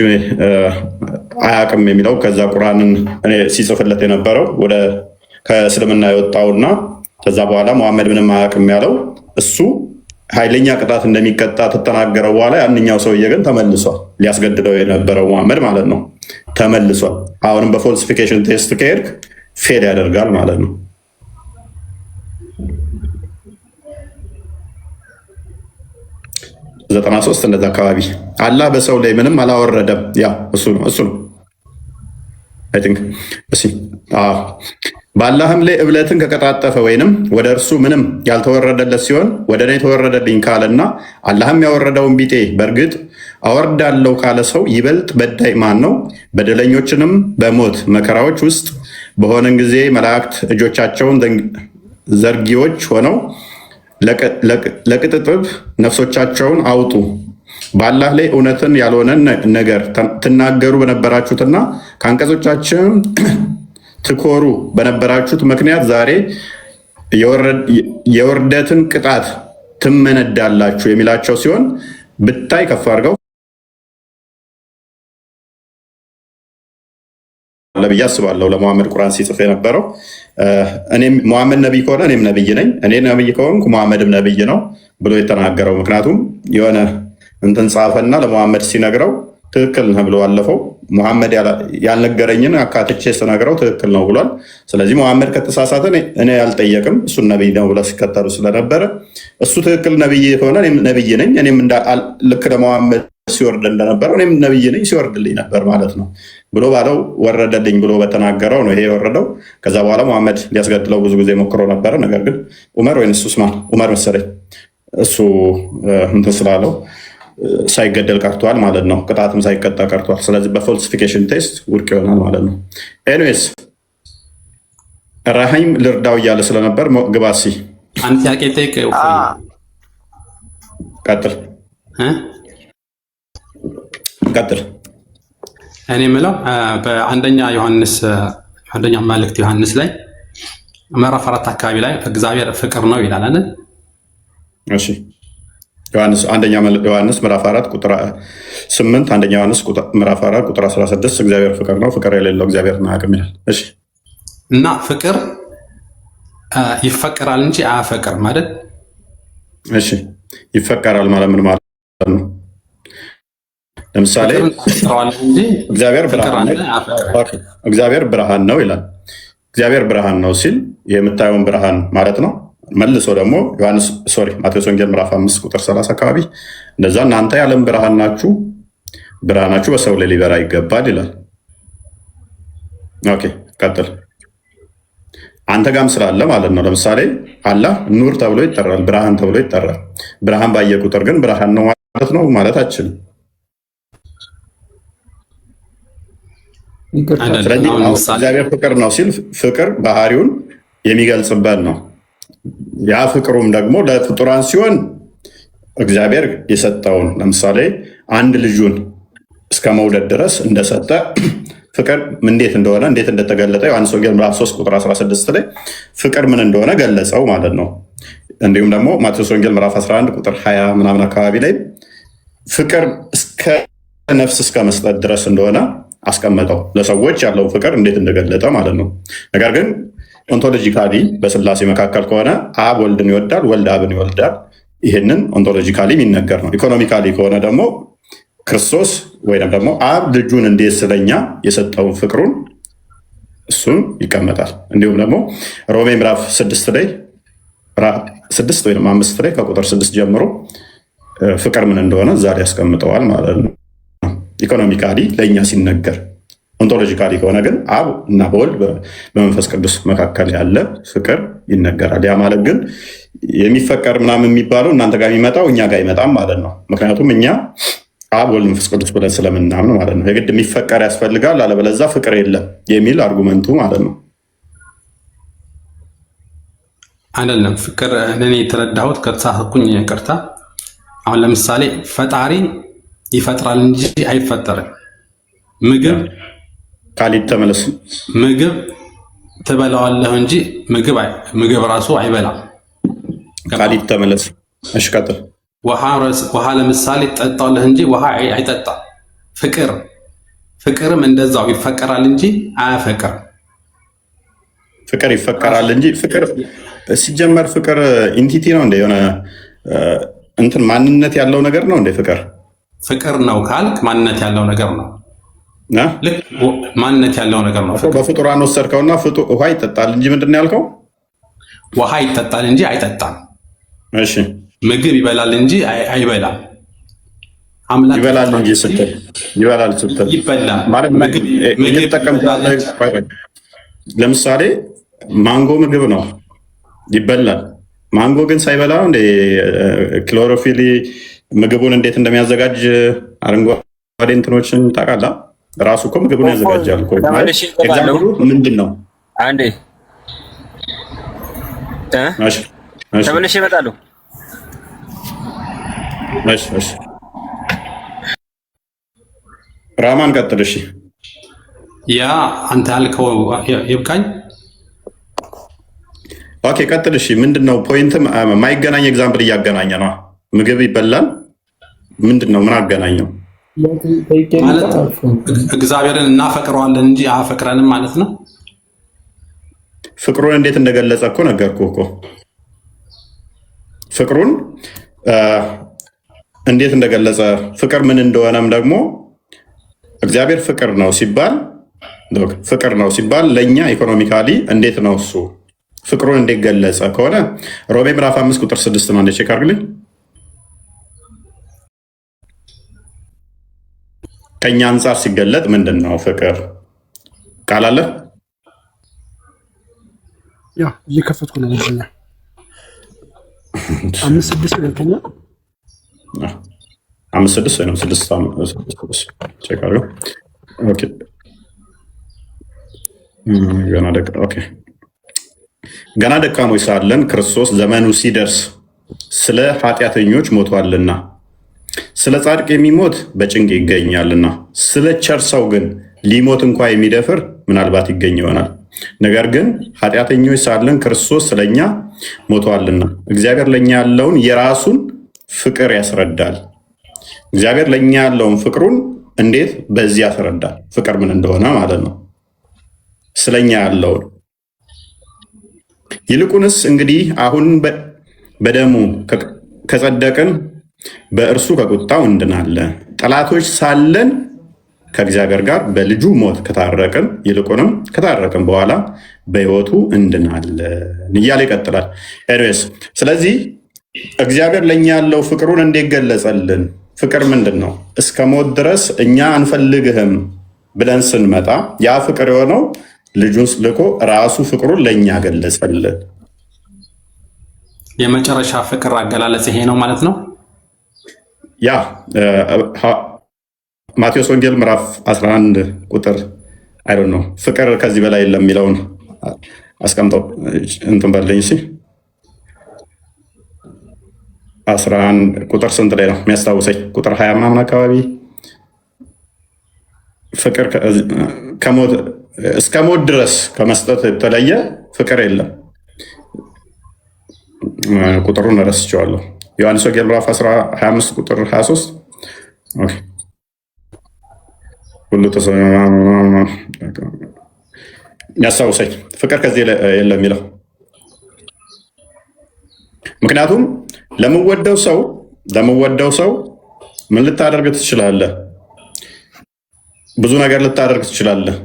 Speaker 7: አያውቅም የሚለው ከዛ ቁርአንን ሲጽፍለት የነበረው ወደ ከእስልምና የወጣውና ከዛ በኋላ ሙሐመድ ምንም አያውቅም ያለው እሱ ኃይለኛ ቅጣት እንደሚቀጣ ተተናገረው በኋላ ያንኛው ሰውዬ ግን ተመልሷል። ሊያስገድደው የነበረው ሙሐመድ ማለት ነው ተመልሷል። አሁንም በፎልሲፊኬሽን ቴስት ከሄድክ ፌል ያደርጋል ማለት ነው። ዘጠና ሶስት እንደዛ አካባቢ አላህ በሰው ላይ ምንም አላወረደም። ያ እሱ ነው አይ ቲንክ በአላህም ላይ እብለትን ከቀጣጠፈ ወይንም ወደ እርሱ ምንም ያልተወረደለት ሲሆን ወደ እኔ የተወረደልኝ ካለና አላህም ያወረደውን ቢጤ በእርግጥ አወርዳለሁ ካለ ሰው ይበልጥ በዳይ ማን ነው? በደለኞችንም በሞት መከራዎች ውስጥ በሆነን ጊዜ መላእክት እጆቻቸውን ዘርጊዎች ሆነው ለቅጥጥብ ነፍሶቻቸውን አውጡ፣ በአላህ ላይ እውነትን ያልሆነን ነገር ትናገሩ በነበራችሁትና ከአንቀጾቻችን ትኮሩ በነበራችሁት ምክንያት ዛሬ የውርደትን ቅጣት ትመነዳላችሁ የሚላቸው ሲሆን ብታይ ከፍ አድርገው ብዬ አስባለሁ። ለሙሐመድ ቁርአን ሲጽፍ የነበረው እኔም ሙሐመድ ነቢይ ከሆነ እኔም ነቢይ ነኝ፣ እኔ ነቢይ ከሆንኩ ሙሐመድም ነቢይ ነው ብሎ የተናገረው። ምክንያቱም የሆነ እንትን ጻፈና ለሙሐመድ ሲነግረው ትክክል ነህ ብሎ አለፈው። ሙሐመድ ያልነገረኝን አካትቼ ስነግረው ትክክል ነው ብሏል። ስለዚህ ሙሐመድ ከተሳሳተ እኔ ያልጠየቅም እሱን ነቢይ ነው ብለው ሲከተሉ ስለነበረ እሱ ትክክል ነቢይ ከሆነ እኔም ነቢይ ነኝ፣ እኔም ልክ ለሙሐመድ ሲወርድ እንደነበረው እኔም ነቢይ ነኝ ሲወርድልኝ ነበር ማለት ነው ብሎ ባለው ወረደልኝ ብሎ በተናገረው ነው ይሄ የወረደው። ከዛ በኋላ ሙሐመድ ሊያስገድለው ብዙ ጊዜ ሞክሮ ነበረ። ነገር ግን ዑመር መሰለኝ እሱ እንትን ስላለው ሳይገደል ቀርቷል ማለት ነው። ቅጣትም ሳይቀጣ ቀርቷል። ስለዚህ በፎልሲፊኬሽን ቴስት ውድቅ ይሆናል ማለት ነው። ኤኒዌይስ ራሂም ልርዳው እያለ ስለነበር ግባሲ
Speaker 6: አንድ ጥያቄ ጠይቅ።
Speaker 7: ቀጥል።
Speaker 6: እኔ የምለው በአንደኛ መልእክት ዮሐንስ ላይ ምዕራፍ 4 አካባቢ ላይ እግዚአብሔር ፍቅር ነው ይላል አይደል?
Speaker 7: እሺ አንደኛ ዮሐንስ ምዕራፍ 4 ቁጥር 8፣ አንደኛ ዮሐንስ ምዕራፍ 4 ቁጥር 16 እግዚአብሔር ፍቅር ነው፣ ፍቅር የሌለው እግዚአብሔርን አያውቅም ይላል። እሺ
Speaker 6: እና ፍቅር ይፈቀራል እንጂ አያፈቅርም አይደል? እሺ
Speaker 7: ይፈቀራል ማለት ምን ማለት ነው? ለምሳሌ እግዚአብሔር ብርሃን ነው ይላል። እግዚአብሔር ብርሃን ነው ሲል የምታየውን ብርሃን ማለት ነው። መልሶ ደግሞ ማቴዎስ ወንጌል ምዕራፍ 5 ቁጥር 30 አካባቢ እንደዛ እናንተ የዓለም ብርሃን ናችሁ፣ ብርሃናችሁ በሰው ላይ ሊበራ ይገባል ይላል። ኦኬ ቀጥል። አንተ ጋም ስላለ ማለት ነው። ለምሳሌ አላህ ኑር ተብሎ ይጠራል፣ ብርሃን ተብሎ ይጠራል። ብርሃን ባየ ቁጥር ግን ብርሃን ነው ማለት ነው ማለት አችልም። ስለዚህ እግዚአብሔር ፍቅር ነው ሲል ፍቅር ባህሪውን የሚገልጽበት ነው። ያ ፍቅሩም ደግሞ ለፍጡራን ሲሆን እግዚአብሔር የሰጠውን ለምሳሌ አንድ ልጁን እስከ መውደድ ድረስ እንደሰጠ ፍቅር እንዴት እንደሆነ እንዴት እንደተገለጠ ዮሐንስ ወንጌል ምዕራፍ 3 ቁጥር 16 ላይ ፍቅር ምን እንደሆነ ገለጸው ማለት ነው። እንዲሁም ደግሞ ማቴዎስ ወንጌል ምዕራፍ 11 ቁጥር 20 ምናምን አካባቢ ላይ ፍቅር እስከ ነፍስ እስከ መስጠት ድረስ እንደሆነ አስቀመጠው። ለሰዎች ያለው ፍቅር እንዴት እንደገለጠ ማለት ነው። ነገር ግን ኦንቶሎጂካሊ በስላሴ መካከል ከሆነ አብ ወልድን ይወዳል፣ ወልድ አብን ይወልዳል። ይህንን ኦንቶሎጂካሊ የሚነገር ነው። ኢኮኖሚካሊ ከሆነ ደግሞ ክርስቶስ ወይም ደግሞ አብ ልጁን እንዴት ስለኛ የሰጠውን ፍቅሩን እሱን ይቀመጣል። እንዲሁም ደግሞ ሮሜ ምዕራፍ 6 ላይ 6 ወይም 5 ላይ ከቁጥር 6 ጀምሮ ፍቅር ምን እንደሆነ እዛ ላይ ያስቀምጠዋል ማለት ነው። ኢኮኖሚካሊ ለእኛ ሲነገር፣ ኦንቶሎጂካሊ ከሆነ ግን አብ እና በወልድ በመንፈስ ቅዱስ መካከል ያለ ፍቅር ይነገራል። ያ ማለት ግን የሚፈቀር ምናምን የሚባለው እናንተ ጋር የሚመጣው እኛ ጋር አይመጣም ማለት ነው። ምክንያቱም እኛ አብ ወልድ መንፈስ ቅዱስ ብለን ስለምናምን ማለት ነው። የግድ የሚፈቀር ያስፈልጋል፣ አለበለዛ ፍቅር የለም የሚል አርጉመንቱ ማለት ነው።
Speaker 6: አይደለም ፍቅር እኔ የተረዳሁት ከተሳሳትኩኝ ይቅርታ። አሁን ለምሳሌ ፈጣሪ ይፈጥራል እንጂ አይፈጠርም።
Speaker 7: ካሊድ ተመለስ።
Speaker 6: ምግብ ትበላዋለህ እንጂ ምግብ ራሱ አይበላም።
Speaker 7: ካሊድ ተመለስ። እሺ ቀጥል።
Speaker 6: ውሃ ለምሳሌ ጠጣለህ እንጂ ውሃ አይጠጣም። ፍቅርም እንደዛው ይፈቀራል እንጂ አያፈቅርም።
Speaker 7: ፍቅር ይፈቀራል እንጂ ፍቅር ሲጀመር ፍቅር ኢንቲቲ ነው እንደ የሆነ እንትን ማንነት ያለው ነገር ነው እንደ ፍቅር
Speaker 6: ነው ካልክ ማንነት ያለው ነገር ነው። ልክ ማንነት ያለው ነገር ነው።
Speaker 7: በፍጡራን ወሰድከውና ውሃ ይጠጣል እንጂ ምንድን ነው ያልከው?
Speaker 6: ውሃ ይጠጣል እንጂ አይጠጣም።
Speaker 7: እሺ
Speaker 6: ምግብ ይበላል እንጂ አይበላም።
Speaker 7: ይበላል እንጂ ስትል
Speaker 6: ይበላል
Speaker 7: ለምሳሌ ማንጎ ምግብ ነው ይበላል። ማንጎ ግን ሳይበላ እንደ ክሎሮፊል ምግቡን እንዴት እንደሚያዘጋጅ አረንጓዴ እንትኖችን ታውቃለህ? ራሱ እኮ ምግቡን ያዘጋጃል። ምንድን ነው?
Speaker 8: አንዴ ተመልሼ እመጣለሁ።
Speaker 7: ራማን ቀጥል። እሺ
Speaker 6: ያ አንተ ያልከው ይብቃኝ።
Speaker 7: ኦኬ ቀጥል። እሺ ምንድን ነው ፖይንት? ማይገናኝ ኤግዛምፕል እያገናኘ ነው። ምግብ ይበላል ምንድን ነው? ምን አገናኘው?
Speaker 6: ማለት እግዚአብሔርን እናፈቅረዋለን እንጂ አያፈቅረንም ማለት ነው።
Speaker 7: ፍቅሩን እንዴት እንደገለጸ እኮ ነገርኩህ እኮ። ፍቅሩን እንዴት እንደገለጸ ፍቅር ምን እንደሆነም ደግሞ እግዚአብሔር ፍቅር ነው ሲባል ለእኛ ኢኮኖሚካሊ እንዴት ነው እሱ ፍቅሩን እንዴት ገለጸ ከሆነ ሮሜ ምዕራፍ 5 ቁጥር 6 ነው። ቼክ አድርግልኝ። ከኛ አንጻር ሲገለጥ ምንድን ነው ፍቅር? ቃል አለ
Speaker 4: እየከፈትኩ ነው። 5:6 ገልተኛ
Speaker 7: 5:6 ወይም 6 ቼክ አድርገው። ኦኬ ገና ደካሞች ሳለን ክርስቶስ ዘመኑ ሲደርስ ስለ ኃጢአተኞች ሞቷልና፣ ስለ ጻድቅ የሚሞት በጭንቅ ይገኛልና፣ ስለ ቸር ሰው ግን ሊሞት እንኳ የሚደፍር ምናልባት ይገኝ ይሆናል። ነገር ግን ኃጢአተኞች ሳለን ክርስቶስ ስለኛ ሞቷልና እግዚአብሔር ለእኛ ያለውን የራሱን ፍቅር ያስረዳል። እግዚአብሔር ለእኛ ያለውን ፍቅሩን እንዴት በዚህ ያስረዳል? ፍቅር ምን እንደሆነ ማለት ነው። ስለኛ ያለውን ይልቁንስ እንግዲህ አሁን በደሙ ከጸደቅን በእርሱ ከቁጣው እንድናለን። ጠላቶች ሳለን ከእግዚአብሔር ጋር በልጁ ሞት ከታረቅን፣ ይልቁንም ከታረቅን በኋላ በሕይወቱ እንድናለን እያለ ይቀጥላል። ኤኒዌይስ ስለዚህ እግዚአብሔር ለእኛ ያለው ፍቅሩን እንዴት ገለጸልን? ፍቅር ምንድን ነው? እስከ ሞት ድረስ እኛ አንፈልግህም ብለን ስንመጣ ያ ፍቅር የሆነው ልጁን ልኮ ራሱ ፍቅሩን ለእኛ ገለጸልን።
Speaker 6: የመጨረሻ ፍቅር አገላለጽ ይሄ ነው ማለት ነው።
Speaker 7: ያ ማቴዎስ ወንጌል ምዕራፍ 11 ቁጥር አይዶን ነው ፍቅር ከዚህ በላይ የለም የሚለውን አስቀምጠው እንትን በለኝ። እሺ 11 ቁጥር ስንት ላይ ነው የሚያስታውሰኝ? ቁጥር 20 ምናምን አካባቢ ፍቅር ከሞት እስከ ሞት ድረስ ከመስጠት የተለየ ፍቅር የለም። ቁጥሩን ረስቼዋለሁ። ዮሐንስ ወንጌል ምዕራፍ 25 ቁጥር 23 ሁሉ ያስታውሰኝ ፍቅር ከዚህ የለም የሚለው ምክንያቱም ለምወደው ሰው ምን ልታደርግ ትችላለህ? ብዙ ነገር ልታደርግ ትችላለህ።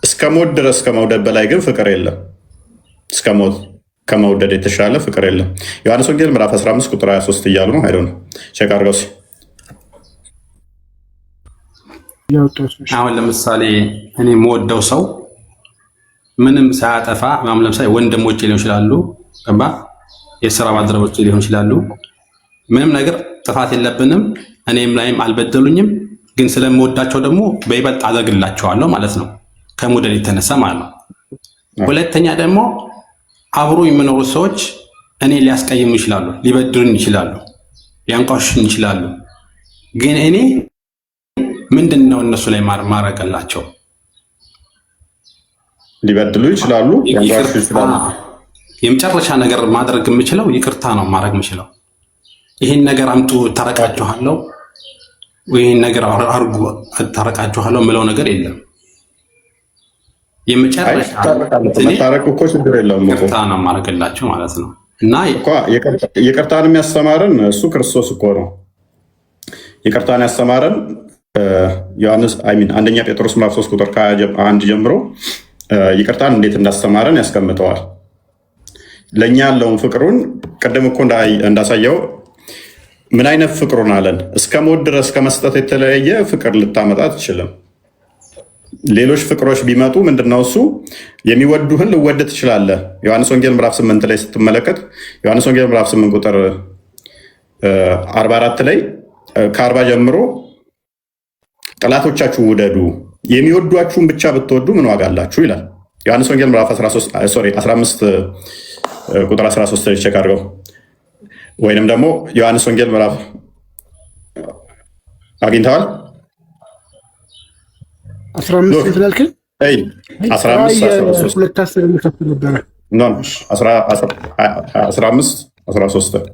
Speaker 7: እስከ ሞት ድረስ ከመውደድ በላይ ግን ፍቅር የለም። እስከ ሞት ከመውደድ የተሻለ ፍቅር የለም። ዮሐንስ ወንጌል ምዕራፍ 15 ቁጥር 23 እያሉ ነው። አይዶ ነው ቼክ አድርገው።
Speaker 6: አሁን ለምሳሌ እኔ የምወደው ሰው ምንም ሳያጠፋ ለምሳሌ ወንድሞቼ ሊሆን ይችላሉ፣ የስራ ባልደረቦቼ ሊሆን ይችላሉ። ምንም ነገር ጥፋት የለብንም፣ እኔም ላይም አልበደሉኝም። ግን ስለምወዳቸው ደግሞ በይበልጥ አደርግላቸዋለሁ ማለት ነው፣ ከመውደድ የተነሳ ማለት ነው። ሁለተኛ ደግሞ አብሮ የሚኖሩ ሰዎች እኔ ሊያስቀይሙ ይችላሉ፣ ሊበድሉኝ ይችላሉ፣ ሊያንቋሽሹኝ ይችላሉ። ግን እኔ ምንድን ነው እነሱ ላይ ማረጋላቸው?
Speaker 7: ሊበድሉ ይችላሉ፣ ሊያንቋሽሹ ይችላሉ።
Speaker 6: የመጨረሻ ነገር ማድረግ የምችለው ይቅርታ ነው ማድረግ የምችለው። ይህን ነገር አምጡ እታረቃችኋለሁ፣ ይህን ነገር አርጉ እታረቃችኋለሁ ምለው ነገር የለም። የመጨረሻ
Speaker 7: መታረቅ እኮ ችግር የለውም፣
Speaker 6: ይቅርታ ነው ማድረግላቸው ማለት ነው። እና
Speaker 7: ይቅርታን የሚያስተማረን እሱ ክርስቶስ እኮ ነው። ይቅርታን ያስተማረን አንደኛ ጴጥሮስ ምዕራፍ 3 ቁጥር 1 ጀምሮ ይቅርታን እንዴት እንዳስተማረን ያስቀምጠዋል። ለእኛ ያለውን ፍቅሩን ቅድም እኮ እንዳሳየው ምን አይነት ፍቅሩን አለን? እስከ ሞት ድረስ ከመስጠት የተለያየ ፍቅር ልታመጣ አትችልም። ሌሎች ፍቅሮች ቢመጡ ምንድነው እሱ የሚወዱህን ልወድ ትችላለህ። ዮሐንስ ወንጌል ምዕራፍ 8 ላይ ስትመለከት ዮሐንስ ወንጌል ምዕራፍ 8 ቁጥር 44 ላይ ከ40 ጀምሮ ጠላቶቻችሁ ውደዱ፣ የሚወዷችሁን ብቻ ብትወዱ ምን ዋጋ አላችሁ ይላል። ዮሐንስ ወንጌል ምዕራፍ 15 ቁጥር 13 ላይ ቼክ አድርገው። ወይንም ደግሞ ዮሐንስ ወንጌል ምዕራፍ አግኝተዋል? 15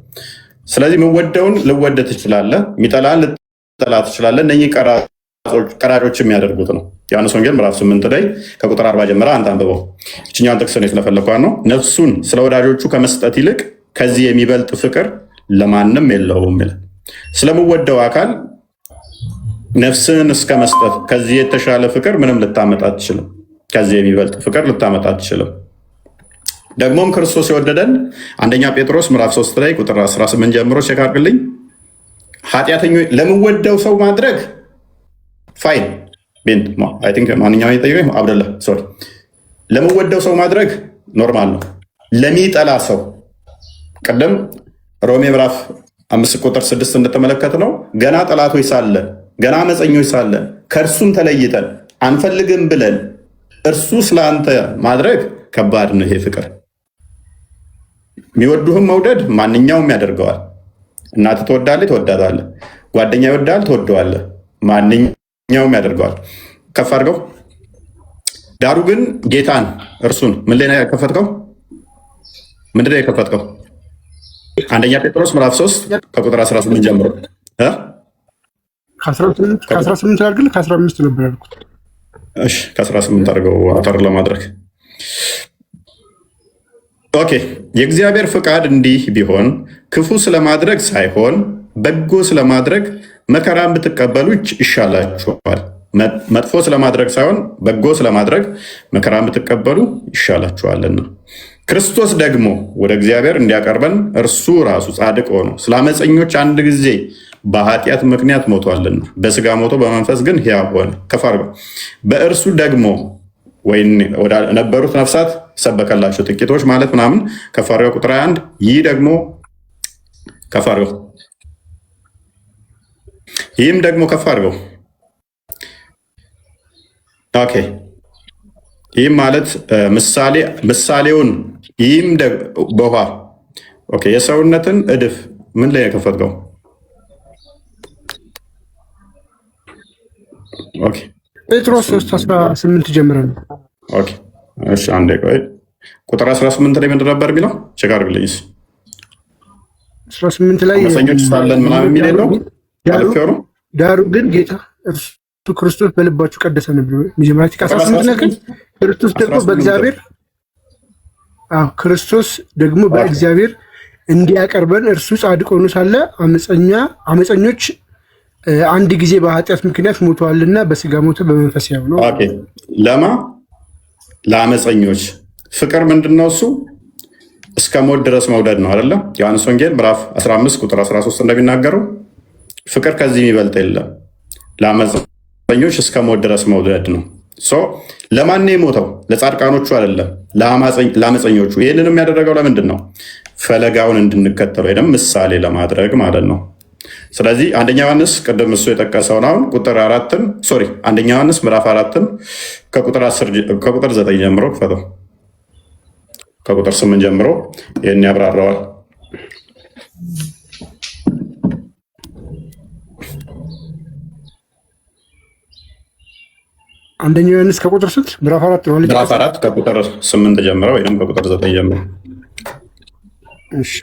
Speaker 7: ስለዚህ የምወደውን ልወድ ትችላለህ፣ የሚጠላን ልጠላ ትችላለህ። እነኚህ ቀራጮች የሚያደርጉት ነው። ዮሐንስ ወንጌል ምዕራፍ 8 ላይ ከቁጥር 40 ጀምራ አንተ አንብበው። ይችኛውን ጥቅስ ነው ስለፈለኳት ነው። ነፍሱን ስለ ወዳጆቹ ከመስጠት ይልቅ ከዚህ የሚበልጥ ፍቅር ለማንም የለውም ይላል። ስለምወደው አካል ነፍስን እስከ መስጠት ከዚህ የተሻለ ፍቅር ምንም ልታመጣ አትችልም። ከዚህ የሚበልጥ ፍቅር ልታመጣ አትችልም። ደግሞም ክርስቶስ የወደደን አንደኛ ጴጥሮስ ምዕራፍ 3 ላይ ቁጥር 18 ጀምሮ ቼክ አድርግልኝ። ኃጢአተኞች ለምወደው ሰው ማድረግ ፋይን ቤንት አይ ቲንክ ማንኛውም የጠየቀኝ አብደላ ሶሪ፣ ለምወደው ሰው ማድረግ ኖርማል ነው። ለሚጠላ ሰው ቀደም ሮሜ ምዕራፍ 5 ቁጥር 6 እንደተመለከት ነው ገና ጠላቶች ሳለ ገና አመፀኞች ሳለ ከእርሱም ተለይተን አንፈልግም ብለን እርሱ ስለአንተ ማድረግ ከባድ ነው። ይሄ ፍቅር የሚወዱህም መውደድ ማንኛውም ያደርገዋል። እናትህ ትወዳለህ፣ ትወዳታለህ። ጓደኛ ይወዳል፣ ትወደዋለህ። ማንኛውም ያደርገዋል። ከፍ አድርገው። ዳሩ ግን ጌታን እርሱን ምን ላይ ነው የከፈትከው? ምንድን ነው የከፈትከው? አንደኛ ጴጥሮስ ምዕራፍ 3 ከቁጥር 18 ጀምሮ
Speaker 4: ከ18 አድርግል ከ15 ነበር ያልኩት።
Speaker 7: እሺ ከ18 አድርገው አፈር ለማድረግ ኦኬ። የእግዚአብሔር ፍቃድ እንዲህ ቢሆን ክፉ ስለማድረግ ሳይሆን በጎ ስለማድረግ መከራን ብትቀበሉ ይሻላችኋል። መጥፎ ስለማድረግ ሳይሆን በጎ ስለማድረግ መከራን ብትቀበሉ ይሻላችኋልና። ክርስቶስ ደግሞ ወደ እግዚአብሔር እንዲያቀርበን እርሱ ራሱ ጻድቅ ሆኖ ስለ አመፀኞች አንድ ጊዜ በኃጢአት ምክንያት ሞቷልና፣ በስጋ ሞቶ በመንፈስ ግን ሕያው ሆነ። ከፍ አድርገው። በእርሱ ደግሞ ወይ ወደ ነበሩት ነፍሳት ሰበከላቸው ጥቂቶች ማለት ምናምን። ከፍ አድርገው። ቁጥር 21 ይህ ደግሞ ከፍ አድርገው። ይህም ደግሞ ከፍ አድርገው። ኦኬ። ይህም ማለት ምሳሌውን ይህም በውሃ ኦኬ። የሰውነትን እድፍ ምን ላይ የከፈትከው? ኦኬ።
Speaker 4: ጴጥሮስ 3:18 ጀምረን ነው።
Speaker 7: ኦኬ እሺ፣ አንዴ ቆይ። ቁጥር 18 ላይ ምንድን ነበር የሚለው? ቼክ አድርግልኝ።
Speaker 4: 18 ላይ
Speaker 7: አመፀኞች ሳለን ምናምን የሚል ነው።
Speaker 4: ዳሩ ግን ጌታ እርሱ ክርስቶስ በልባችሁ ቀደሰ ነው ብሎ መጀመሪያ 18 ነገር ክርስቶስ ደግሞ በእግዚአብሔር ክርስቶስ ደግሞ በእግዚአብሔር እንዲያቀርበን እርሱ ጻድቅ ሆኖ ሳለ አመፀኞች አንድ ጊዜ በኃጢአት ምክንያት ሞተዋልና በስጋ ሞተ በመንፈስ ያው ነው።
Speaker 7: ኦኬ ለማ ለአመፀኞች ፍቅር ምንድነው? እሱ እስከ ሞት ድረስ መውደድ ነው አይደለ? ዮሐንስ ወንጌል ምዕራፍ 15 ቁጥር 13 እንደሚናገረው ፍቅር ከዚህ የሚበልጥ የለም። ለአመፀኞች እስከ ሞት ድረስ መውደድ ነው። ለማን ነው የሞተው? ለጻድቃኖቹ አይደለም፣ ለአመፀኞቹ። ይህንንም ያደረገው ለምንድን ነው? ፈለጋውን እንድንከተል ወይም ምሳሌ ለማድረግ ማለት ነው። ስለዚህ አንደኛ ዮሐንስ ቅድም እሱ የጠቀሰውን አሁን ቁጥር 4 አንደኛ ዮሐንስ ምዕራፍ 4 ከቁጥር 9 ጀምሮ ክፈተው። ከቁጥር 8 ጀምሮ ይህን ያብራራዋል።
Speaker 4: አንደኛ ዮሐንስ ከቁጥር ስንት? ምዕራፍ 4 ነው።
Speaker 7: ምዕራፍ 4 ከቁጥር 8 ጀምሮ ወይም ከቁጥር 9 ጀምሮ።
Speaker 4: እሺ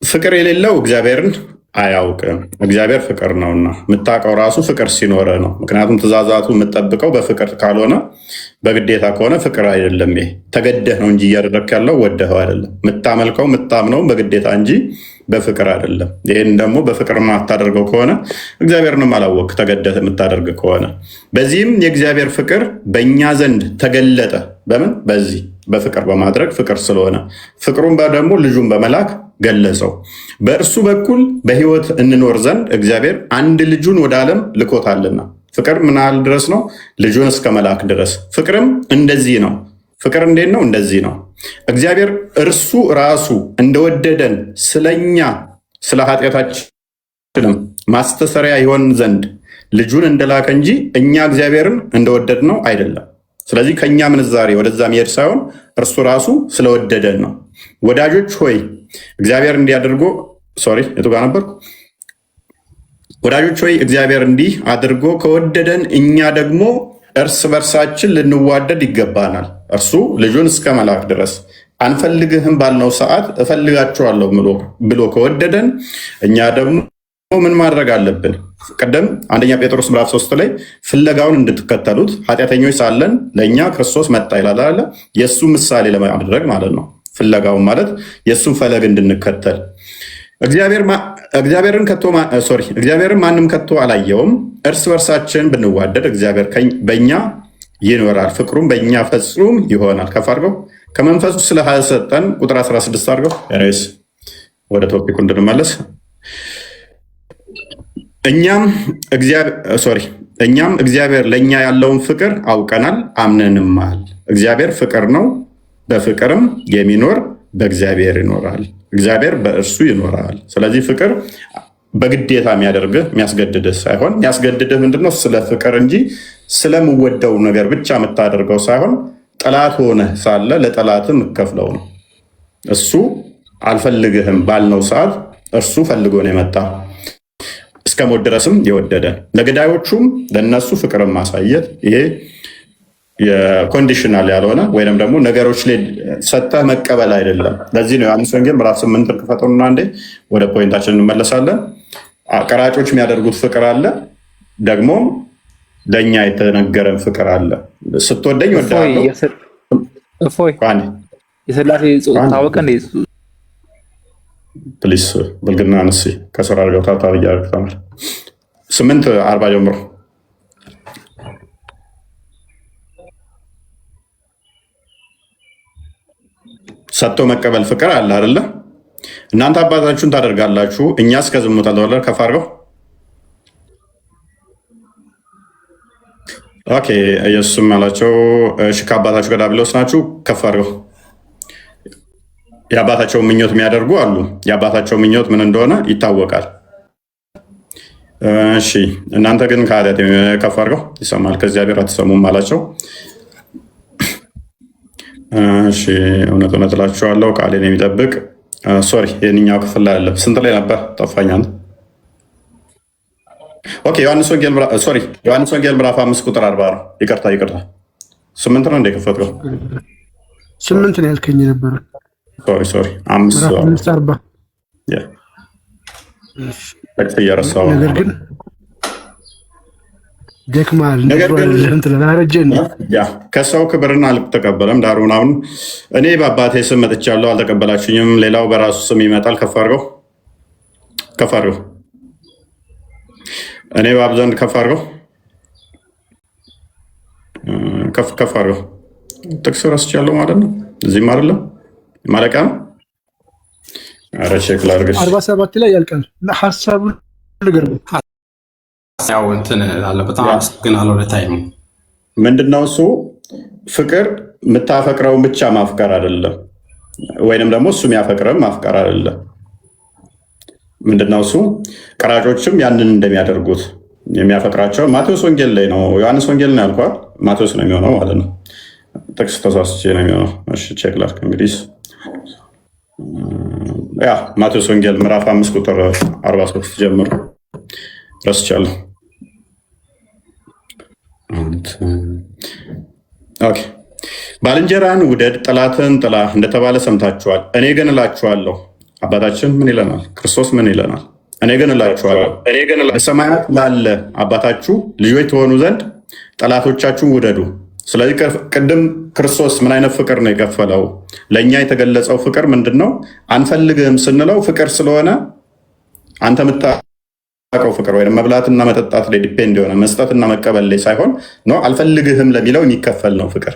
Speaker 7: ፍቅር የሌለው እግዚአብሔርን አያውቅም። እግዚአብሔር ፍቅር ነውና የምታውቀው ራሱ ፍቅር ሲኖረ ነው። ምክንያቱም ትእዛዛቱ የምጠብቀው በፍቅር ካልሆነ በግዴታ ከሆነ ፍቅር አይደለም። ይሄ ተገደህ ነው እንጂ እያደረግክ ያለው ወደኸው አይደለም። የምታመልከው የምታምነውም በግዴታ እንጂ በፍቅር አይደለም። ይህን ደግሞ በፍቅር የማታደርገው ከሆነ እግዚአብሔርንም አላወቅ ተገደህ የምታደርግ ከሆነ። በዚህም የእግዚአብሔር ፍቅር በእኛ ዘንድ ተገለጠ። በምን? በዚህ በፍቅር በማድረግ ፍቅር ስለሆነ ፍቅሩን ደግሞ ልጁን በመላክ ገለጸው። በእርሱ በኩል በሕይወት እንኖር ዘንድ እግዚአብሔር አንድ ልጁን ወደ ዓለም ልኮታልና። ፍቅር ምን ያህል ድረስ ነው? ልጁን እስከ መላክ ድረስ። ፍቅርም እንደዚህ ነው። ፍቅር እንዴት ነው? እንደዚህ ነው። እግዚአብሔር እርሱ ራሱ እንደወደደን ስለኛ ስለ ኃጢአታችንም ማስተሰሪያ ይሆን ዘንድ ልጁን እንደላከ እንጂ እኛ እግዚአብሔርን እንደወደድ ነው አይደለም። ስለዚህ ከእኛ ምንዛሬ ወደዛ መሄድ ሳይሆን እርሱ ራሱ ስለወደደን ነው። ወዳጆች ሆይ እግዚአብሔር እንዲያደርጎ የቱ ጋር ነበርኩ? ወዳጆች ሆይ እግዚአብሔር እንዲህ አድርጎ ከወደደን እኛ ደግሞ እርስ በርሳችን ልንዋደድ ይገባናል። እርሱ ልጁን እስከ መላክ ድረስ አንፈልግህም ባልነው ሰዓት እፈልጋችኋለሁ ብሎ ከወደደን እኛ ደግሞ ምን ማድረግ አለብን? ቀደም አንደኛ ጴጥሮስ ምዕራፍ 3 ላይ ፍለጋውን እንድትከተሉት ኃጢአተኞች ሳለን ለእኛ ክርስቶስ መጣ ይላል አለ። የእሱ ምሳሌ ለማድረግ ማለት ነው። ፍለጋውን ማለት የእሱን ፈለግ እንድንከተል። እግዚአብሔርን ማንም ከቶ አላየውም። እርስ በርሳችን ብንዋደድ እግዚአብሔር በእኛ ይኖራል፣ ፍቅሩም በእኛ ፍጹም ይሆናል። ከፍ አድርገው ከመንፈሱ ስለሰጠን ቁጥር 16 አድርገው ወደ ቶፒኩ እንድንመለስ እኛም እግዚአብሔር ለእኛ ያለውን ፍቅር አውቀናል አምነንማል። እግዚአብሔር ፍቅር ነው፣ በፍቅርም የሚኖር በእግዚአብሔር ይኖራል፣ እግዚአብሔር በእርሱ ይኖራል። ስለዚህ ፍቅር በግዴታ የሚያደርግህ የሚያስገድድህ ሳይሆን የሚያስገድድህ ምንድነው? ስለ ፍቅር እንጂ ስለምወደው ነገር ብቻ የምታደርገው ሳይሆን ጠላት ሆነ ሳለ ለጠላት የምከፍለው ነው። እሱ አልፈልግህም ባልነው ሰዓት እርሱ ፈልጎ ነው የመጣ እስከ ሞት ድረስም የወደደ ለገዳዮቹም ለነሱ ፍቅርን ማሳየት። ይሄ የኮንዲሽናል ያልሆነ ወይም ደግሞ ነገሮች ላይ ሰጠህ መቀበል አይደለም። ለዚህ ነው ዮሐንስ ወንጌል ምዕራፍ 8 ክፈቱና አንዴ ወደ ፖይንታችን እንመለሳለን። ቀራጮች የሚያደርጉት ፍቅር አለ፣ ደግሞ ለእኛ የተነገረን ፍቅር አለ። ስትወደኝ ወዳለሁ።
Speaker 8: የስላሴ ታወቀ
Speaker 7: ፕሊስ ብልግና አንስ ከስራ አድርገው ታታር እያደረግተናል 8:40 ጀምሮ ሰጥቶ መቀበል ፍቅር አለ አይደለ? እናንተ አባታችሁን ታደርጋላችሁ፣ እኛ እስከ ዝሙት አልተወለደ ከፍ አድርገው። ኦኬ ኢየሱስም አላቸው እሺ ከአባታችሁ ጋር ዲያብሎስ ናችሁ፣ ከፍ አድርገው። የአባታቸውን ምኞት የሚያደርጉ አሉ። የአባታቸው ምኞት ምን እንደሆነ ይታወቃል። እሺ እናንተ ግን ከኃጢአት ከፍ አድርገው ይሰማል፣ ከእግዚአብሔር አትሰሙም አላቸው። እሺ እውነት እውነት እላችኋለሁ ቃሌን የሚጠብቅ የእኛው ክፍል ላይ አለ። ስንት ላይ ነበር? ጠፋኝ። ኦኬ ዮሐንስ ወንጌል ምዕራፍ 5 ቁጥር 40 ነው። ይቅርታ 8 ነው እንደ ከፈትከው
Speaker 4: 8 ነው ያልከኝ ነበር።
Speaker 7: ሶሪ 5:40 እየረሳሁ
Speaker 4: ነገር ግን ደክማል። ነገር ግን
Speaker 7: ከሰው ክብርን አልተቀበለም። ዳሩ ምናምን እኔ በአባቴ ስም መጥቻለሁ አልተቀበላችሁኝም፣ ሌላው በራሱ ስም ይመጣል። ከፍ አድርገው እኔ በአብ ዘንድ ከፍ አድርገው ጥቅስ ረስቻለሁ ማለት ነው። እዚህም አይደለም ማለቂያ ነው። ኧረ ቼክ ላድርግሽ
Speaker 4: 47 ላይ ያልቃል። ሀሳቡን ልገርም
Speaker 6: ያው እንትን አለ በጣም አመሰግናለሁ ለታይም
Speaker 7: ምንድነው እሱ ፍቅር የምታፈቅረውን ብቻ ማፍቀር አይደለም፣ ወይንም ደግሞ እሱ የሚያፈቅረን ማፍቀር አይደለም። ምንድነው እሱ ቀራጮችም ያንን እንደሚያደርጉት የሚያፈቅራቸው ማቴዎስ ወንጌል ላይ ነው። ዮሐንስ ወንጌል ነው ያልኳት፣ ማቴዎስ ነው የሚሆነው ማለት ነው። ጥቅስ ተሳስቼ ነው የሚሆነው። እሺ ቼክ ላድርግ እንግዲህ ያ ማቴዎስ ወንጌል ምዕራፍ 5 ቁጥር 43 ጀምሮ ረስቻለሁ። ኦኬ ባልንጀራን ውደድ ጠላትን ጥላ እንደተባለ ሰምታችኋል። እኔ ግን እላችኋለሁ፣ አባታችን ምን ይለናል? ክርስቶስ ምን ይለናል? እኔ ግን እላችኋለሁ በሰማያት ላለ አባታችሁ ልጆች ትሆኑ ዘንድ ጠላቶቻችሁን ውደዱ። ስለዚህ ቅድም ክርስቶስ ምን አይነት ፍቅር ነው የከፈለው? ለእኛ የተገለጸው ፍቅር ምንድን ነው? አንፈልግህም ስንለው ፍቅር ስለሆነ አንተ የምታውቀው ፍቅር ወይም መብላትና መጠጣት ላይ ዲፔንድ የሆነ መስጠትና መቀበል ላይ ሳይሆን ነው አልፈልግህም ለሚለው የሚከፈል ነው ፍቅር።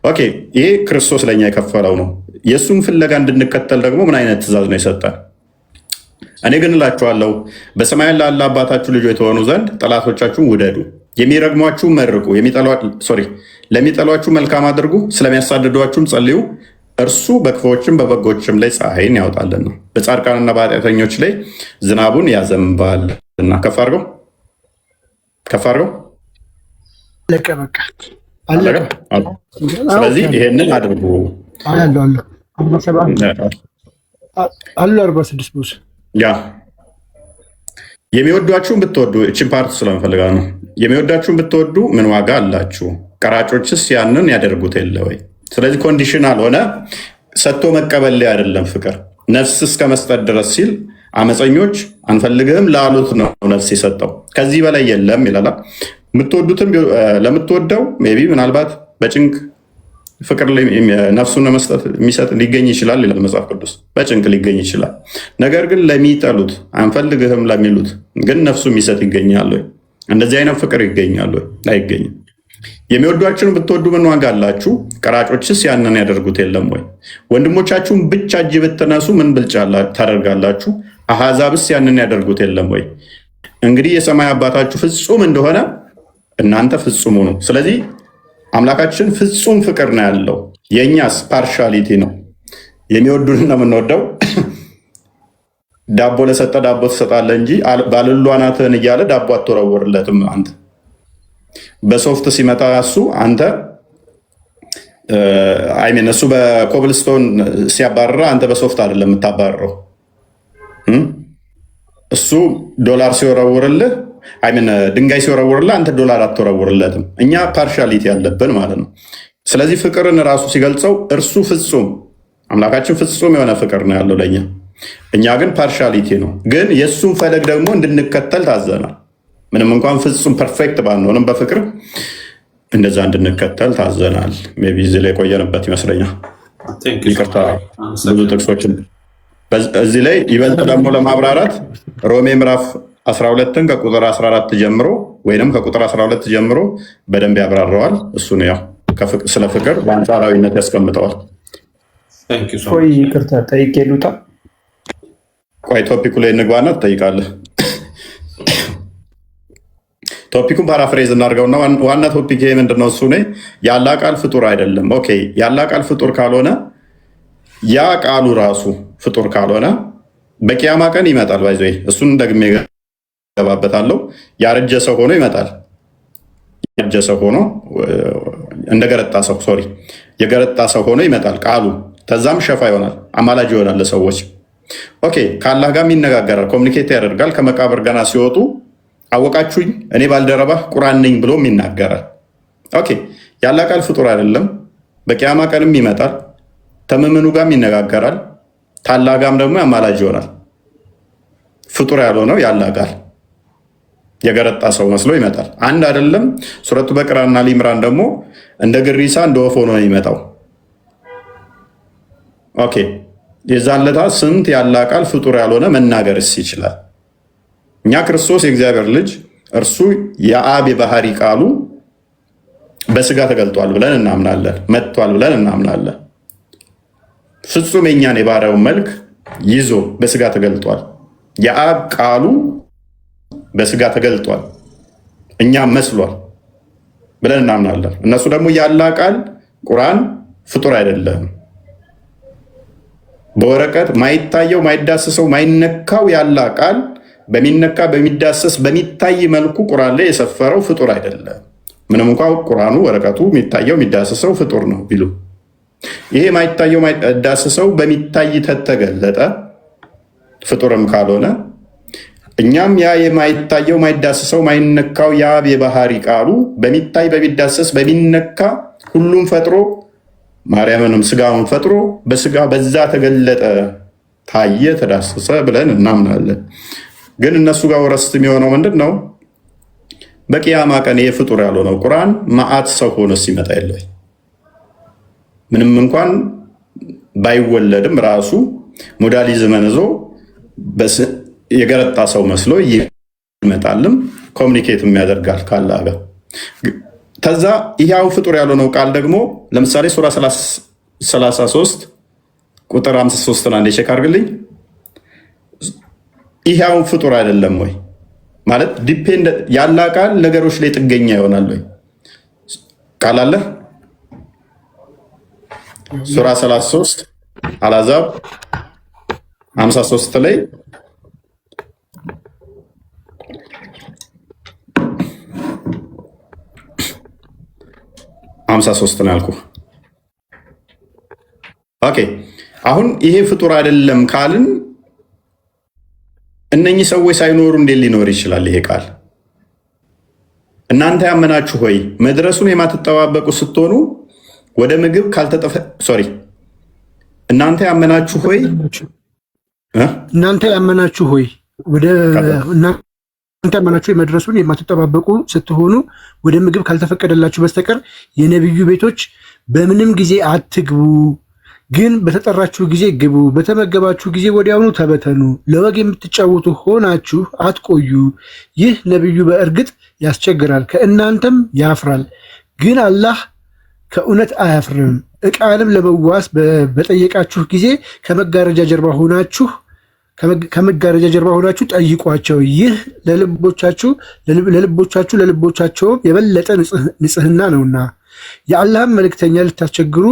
Speaker 7: ኦኬ ይሄ ክርስቶስ ለእኛ የከፈለው ነው። የእሱን ፍለጋ እንድንከተል ደግሞ ምን አይነት ትእዛዝ ነው የሰጠን? እኔ ግን እላችኋለሁ በሰማያት ላለ አባታችሁ ልጆች ትሆኑ ዘንድ ጠላቶቻችሁን ውደዱ፣ የሚረግሟችሁ መርቁ፣ ለሚጠሏችሁ መልካም አድርጉ፣ ስለሚያሳድዷችሁም ጸልዩ። እርሱ በክፉዎችም በበጎችም ላይ ፀሐይን ያወጣልና በጻድቃንና በኃጢአተኞች ላይ ዝናቡን ያዘንባል እና ከፍ አድርገው
Speaker 4: አለቀ።
Speaker 7: ስለዚህ ይሄንን አድርጉ
Speaker 4: አሉ 46 ቦስ
Speaker 7: ያ የሚወዷችሁን ብትወዱ እችን ፓርት ስለምፈልጋ ነው። የሚወዳችሁን ብትወዱ ምን ዋጋ አላችሁ? ቀራጮችስ ያንን ያደርጉት የለ ወይ? ስለዚህ ኮንዲሽናል ሆነ ሰጥቶ መቀበል ላይ አይደለም ፍቅር። ነፍስ እስከ መስጠት ድረስ ሲል አመፀኞች አንፈልግህም ላሉት ነው ነፍስ የሰጠው። ከዚህ በላይ የለም ይላል። የምትወዱትም ለምትወደው ሜይ ቢ ምናልባት በጭንቅ ፍቅር ላይ ነፍሱን መስጠት የሚሰጥ ሊገኝ ይችላል ይላል መጽሐፍ ቅዱስ። በጭንቅ ሊገኝ ይችላል። ነገር ግን ለሚጠሉት አንፈልግህም ለሚሉት ግን ነፍሱ የሚሰጥ ይገኛል ወይ? እንደዚህ አይነት ፍቅር ይገኛል ወይ? አይገኝም። የሚወዷችሁን ብትወዱ ምን ዋጋ አላችሁ? ቀራጮችስ ያንን ያደርጉት የለም ወይ? ወንድሞቻችሁን ብቻ እጅ ብትነሱ ምን ብልጫ ታደርጋላችሁ? አሕዛብስ ያንን ያደርጉት የለም ወይ? እንግዲህ የሰማይ አባታችሁ ፍጹም እንደሆነ እናንተ ፍጹሙ ነው። ስለዚህ አምላካችን ፍጹም ፍቅር ነው ያለው። የእኛስ ፓርሻሊቲ ነው። የሚወዱን ነው የምንወደው። ዳቦ ለሰጠ ዳቦ ትሰጣለህ እንጂ ባልሉ አናትህን እያለ ዳቦ አትወረውርለትም። አንተ በሶፍት ሲመጣ እሱ አንተ አይሜን እሱ በኮብልስቶን ሲያባረረ አንተ በሶፍት አይደለም የምታባረረው። እሱ ዶላር ሲወረውርልህ አይሜን ድንጋይ ሲወረውርልህ አንተ ዶላር አትወረውርለትም። እኛ ፓርሻሊቲ ያለብን ማለት ነው። ስለዚህ ፍቅርን ራሱ ሲገልጸው እርሱ ፍጹም አምላካችን ፍጹም የሆነ ፍቅር ነው ያለው ለእኛ። እኛ ግን ፓርሻሊቲ ነው። ግን የእሱን ፈለግ ደግሞ እንድንከተል ታዘናል። ምንም እንኳን ፍጹም ፐርፌክት ባንሆንም በፍቅር እንደዛ እንድንከተል ታዘናል። ሜይ ቢ እዚህ ላይ የቆየንበት ይመስለኛል። ይቅርታ ብዙ ጥቅሶችን እዚህ ላይ ይበልጥ ደግሞ ለማብራራት ሮሜ ምዕራፍ 12ን ከቁጥር 14 ጀምሮ ወይም ከቁጥር 12 ጀምሮ በደንብ ያብራረዋል። እሱን ያው ስለ ፍቅር በአንጻራዊነት ያስቀምጠዋል።
Speaker 9: ቆይ ይቅርታ ጠይቄ ልውጣ።
Speaker 7: ቆይ ቶፒኩ ላይ እንግባና ትጠይቃለህ። ቶፒኩን ፓራፍሬዝ እናድርገውና ዋና ቶፒክ ይሄ ምንድነው? እሱ ያለ ቃል ፍጡር አይደለም። ኦኬ ያለ ቃል ፍጡር ካልሆነ ያ ቃሉ ራሱ ፍጡር ካልሆነ በቂያማ ቀን ይመጣል። ባይዘ እሱን ደግሜ ገባበታለሁ። ያረጀ ሰው ሆኖ ይመጣል። ያረጀ ሰው ሆኖ እንደገረጣ ሰው ሶሪ የገረጣ ሰው ሆኖ ይመጣል ቃሉ። ተዛም ሸፋ ይሆናል፣ አማላጅ ይሆናል ለሰዎች። ኦኬ ከአላህ ጋር ይነጋገራል፣ ኮሚኒኬት ያደርጋል። ከመቃብር ገና ሲወጡ አወቃችሁኝ እኔ ባልደረባህ ቁርአን ነኝ ብሎም ይናገራል። ኦኬ የአላህ ቃል ፍጡር አይደለም። በቂያማ ቀንም ይመጣል፣ ተምምኑ ጋርም ይነጋገራል፣ ታላህ ጋርም ደግሞ አማላጅ ይሆናል። ፍጡር ያልሆነው የአላህ ቃል የገረጣ ሰው መስሎ ይመጣል። አንድ አይደለም። ሱረቱ በቅራና ሊምራን ደግሞ እንደ ግሪሳ እንደ ወፍ ሆኖ ነው ይመጣው። ኦኬ የዛን ለታ ስንት የአላህ ቃል ፍጡር ያልሆነ መናገርስ ይችላል? እኛ ክርስቶስ የእግዚአብሔር ልጅ እርሱ የአብ የባህሪ ቃሉ በስጋ ተገልጧል ብለን እናምናለን። መጥቷል ብለን እናምናለን። ፍጹም የኛን የባሪያውን መልክ ይዞ በስጋ ተገልጧል። የአብ ቃሉ በስጋ ተገልጧል፣ እኛም መስሏል ብለን እናምናለን። እነሱ ደግሞ የአላህ ቃል ቁርአን ፍጡር አይደለም፣ በወረቀት ማይታየው ማይዳሰሰው ማይነካው የአላህ ቃል በሚነካ በሚዳሰስ በሚታይ መልኩ ቁርአን ላይ የሰፈረው ፍጡር አይደለም። ምንም እንኳ ቁርአኑ ወረቀቱ የሚታየው የሚዳሰሰው ፍጡር ነው ቢሉ ይሄ ማይታየው ማይዳሰሰው በሚታይ ተተገለጠ ፍጡርም ካልሆነ እኛም ያ የማይታየው ማይዳሰሰው ማይነካው የአብ የባህሪ ቃሉ በሚታይ በሚዳሰስ በሚነካ ሁሉም ፈጥሮ ማርያምንም ስጋውን ፈጥሮ በስጋ በዛ ተገለጠ፣ ታየ፣ ተዳሰሰ ብለን እናምናለን። ግን እነሱ ጋር ወረስት የሚሆነው ምንድን ነው? በቂያማ ቀን የፍጡር ያልሆነው ቁርአን መዓት ሰው ሆኖ ሲመጣ የለ ምንም እንኳን ባይወለድም ራሱ ሞዳሊዝምን ይዞ የገረጣ ሰው መስሎ ይመጣልም ኮሚኒኬትም ያደርጋል ካላህ ጋር። ከዛ ይሄው ፍጡር ያልሆነው ቃል ደግሞ ለምሳሌ ሱራ 33 ቁጥር 53 አንዴ ቼክ አድርግልኝ። ይሄው ፍጡር አይደለም ወይ ማለት ዲፔንድ ያላህ ቃል ነገሮች ላይ ጥገኛ ይሆናል ወይ? ቃል አለ ሱራ 33 አልአሕዛብ 53 ላይ 53 ነው ያልኩህ። ኦኬ አሁን ይሄ ፍጡር አይደለም ካልን እነኚህ ሰዎች ሳይኖሩ እንዴት ሊኖር ይችላል? ይሄ ቃል እናንተ ያመናችሁ ሆይ መድረሱን የማትጠባበቁ ስትሆኑ ወደ ምግብ ካልተጠፈ እናንተ ያመናችሁ ሆይ ወደ እናንተ ያመናችሁ መድረሱን የማትጠባበቁ ስትሆኑ ወደ ምግብ ካልተፈቀደላችሁ በስተቀር የነቢዩ ቤቶች በምንም ጊዜ አትግቡ፣ ግን በተጠራችሁ ጊዜ ግቡ፣ በተመገባችሁ ጊዜ ወዲያውኑ ተበተኑ፣ ለወግ የምትጫወቱ ሆናችሁ አትቆዩ። ይህ ነቢዩ በእርግጥ ያስቸግራል፣ ከእናንተም ያፍራል፣ ግን አላህ ከእውነት አያፍርም። ዕቃንም ለመዋስ በጠየቃችሁ ጊዜ ከመጋረጃ ጀርባ ሆናችሁ ጠይቋቸው። ይህ ለልቦቻቸውም የበለጠ ንጽህና ነውና። የአላህም መልእክተኛ ልታስቸግሩ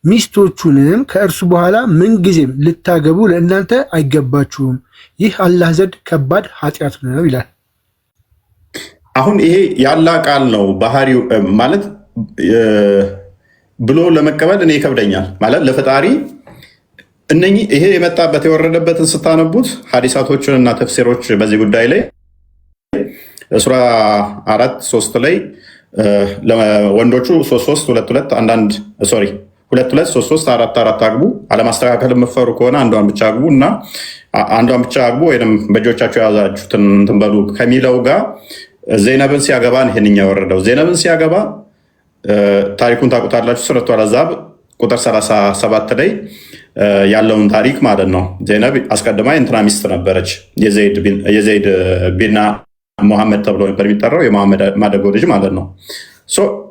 Speaker 7: ሚስቶቹንም ከእርሱ በኋላ ምንጊዜም ልታገቡ ለእናንተ አይገባችሁም። ይህ አላህ ዘንድ ከባድ ኃጢአት ነው ይላል። አሁን ይሄ የአላህ ቃል ነው ባህሪው ማለት ብሎ ለመቀበል እኔ ይከብደኛል ማለት ለፈጣሪ እነኚህ ይሄ የመጣበት የወረደበትን ስታነቡት ሀዲሳቶችን እና ተፍሲሮች በዚህ ጉዳይ ላይ ሱራ 4:3 ላይ ለወንዶቹ 3:3 አንዳንድ 2:2 4:4 አግቡ፣ አለማስተካከል የምትፈሩ ከሆነ አንዷን ብቻ አግቡ እና አንዷን ብቻ አግቡ ወይም በእጆቻቸው የያዛችሁትን እንትን በሉ ከሚለው ጋር ዘይነብን ሲያገባን ይህንኛ የወረደው ዘይነብን ሲያገባ ታሪኩን ታውቁታላችሁ። ሱረቱ አልአሕዛብ ቁጥር 37 ላይ ያለውን ታሪክ ማለት ነው። ዘይነብ አስቀድማ የእንትና ሚስት ነበረች። የዘይድ ቢና ሙሐመድ ተብሎ ነበር የሚጠራው፣ የመሐመድ ማደጎ ልጅ ማለት ነው።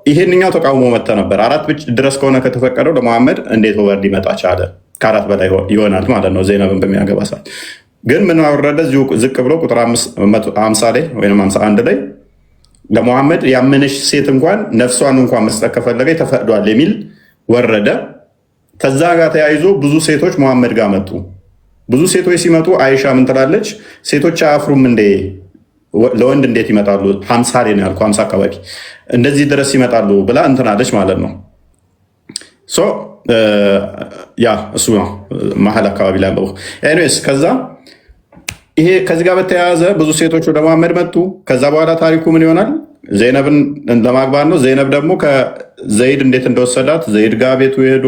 Speaker 7: ይሄንኛው ተቃውሞ መጥተ ነበር። 4 ድረስ ከሆነ ከተፈቀደው ለመሐመድ እንዴት ወርድ ሊመጣ ቻለ? ከ4 በላይ ይሆናል ማለት ነው ዘይነብን በሚያገባ ሰዓት። ግን ምን ወረደ? እዚሁ ዝቅ ብሎ ቁጥር 50 ላይ ወይም 51 ላይ ለመሐመድ ያመነች ሴት እንኳን ነፍሷን እንኳን መስጠት ከፈለገ ተፈቅዷል የሚል ወረደ። ከዛ ጋር ተያይዞ ብዙ ሴቶች መሐመድ ጋር መጡ። ብዙ ሴቶች ሲመጡ አይሻ ምን ትላለች? ሴቶች አያፍሩም እንዴ? ለወንድ እንዴት ይመጣሉ? 50 ላይ ነው ያልኩህ፣ 50 አካባቢ እንደዚህ ድረስ ይመጣሉ ብላ እንትናለች ማለት ነው። ያ እሱ ነው መሀል አካባቢ ላይ ያለው። ኤኒዌይስ ከዛ ይሄ ከዚህ ጋር በተያያዘ ብዙ ሴቶች ወደ መሐመድ መጡ። ከዛ በኋላ ታሪኩ ምን ይሆናል? ዘይነብን ለማግባት ነው። ዘይነብ ደግሞ ከዘይድ እንዴት እንደወሰዳት ዘይድ ጋር ቤቱ ሄዶ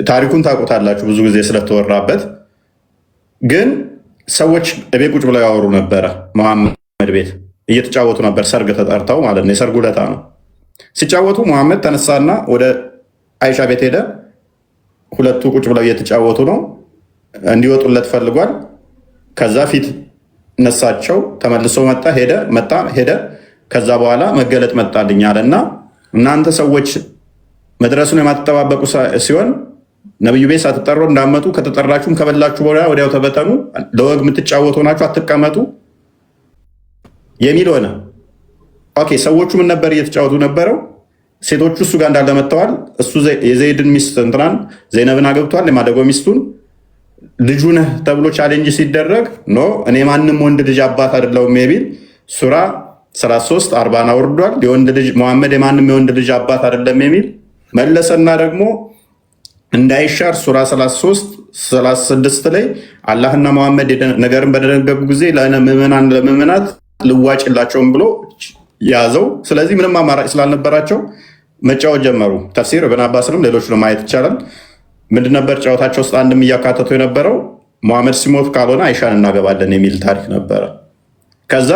Speaker 7: ታሪኩን ታውቁታላችሁ፣ ብዙ ጊዜ ስለተወራበት። ግን ሰዎች ቤት ቁጭ ብለው ያወሩ ነበረ። መሐመድ ቤት እየተጫወቱ ነበር፣ ሰርግ ተጠርተው ማለት ነው። የሰርጉ ዕለት ነው። ሲጫወቱ መሐመድ ተነሳና ወደ አይሻ ቤት ሄደ። ሁለቱ ቁጭ ብለው እየተጫወቱ ነው። እንዲወጡለት ፈልጓል። ከዛ ፊት ነሳቸው። ተመልሶ ሄደ። ከዛ በኋላ መገለጥ መጣልኝ አለና እናንተ ሰዎች መድረሱን የማትጠባበቁ ሲሆን ነብዩ ቤት ሳትጠሩ እንዳመጡ ከተጠራችሁም ከበላችሁ በኋላ ወዲያው ተበተኑ፣ ለወግ የምትጫወቱ ናችሁ አትቀመጡ የሚል ሆነ። ኦኬ ሰዎቹ ምን ነበር እየተጫወቱ ነበረው? ሴቶቹ እሱ ጋር እንዳለ መጥተዋል። እሱ የዘይድን ሚስት እንትናን ዘይነብን አገብቷል፣ የማደጎ ሚስቱን። ልጁ ነህ ተብሎ ቻሌንጅ ሲደረግ ኖ እኔ ማንም ወንድ ልጅ አባት አይደለሁም የሚል ሱራ 33 40 አውርዷል። የወንድ ልጅ መሐመድ የማንም የወንድ ልጅ አባት አይደለም የሚል መለሰና ደግሞ እንዳይሻር ሱራ 33 36 ላይ አላህና መሐመድ ነገርን በደነገጉ ጊዜ ለምዕመናት ልዋጭላቸውም ብሎ ያዘው። ስለዚህ ምንም አማራጭ ስላልነበራቸው መጫወት ጀመሩ። ተፍሲር እብን አባስንም ሌሎችንም ማየት ይቻላል። ምንድን ነበር ጨዋታቸው ውስጥ አንድም እያካተቱ የነበረው መሐመድ ሲሞት ካልሆነ አይሻን እናገባለን የሚል ታሪክ ነበረ። ከዛ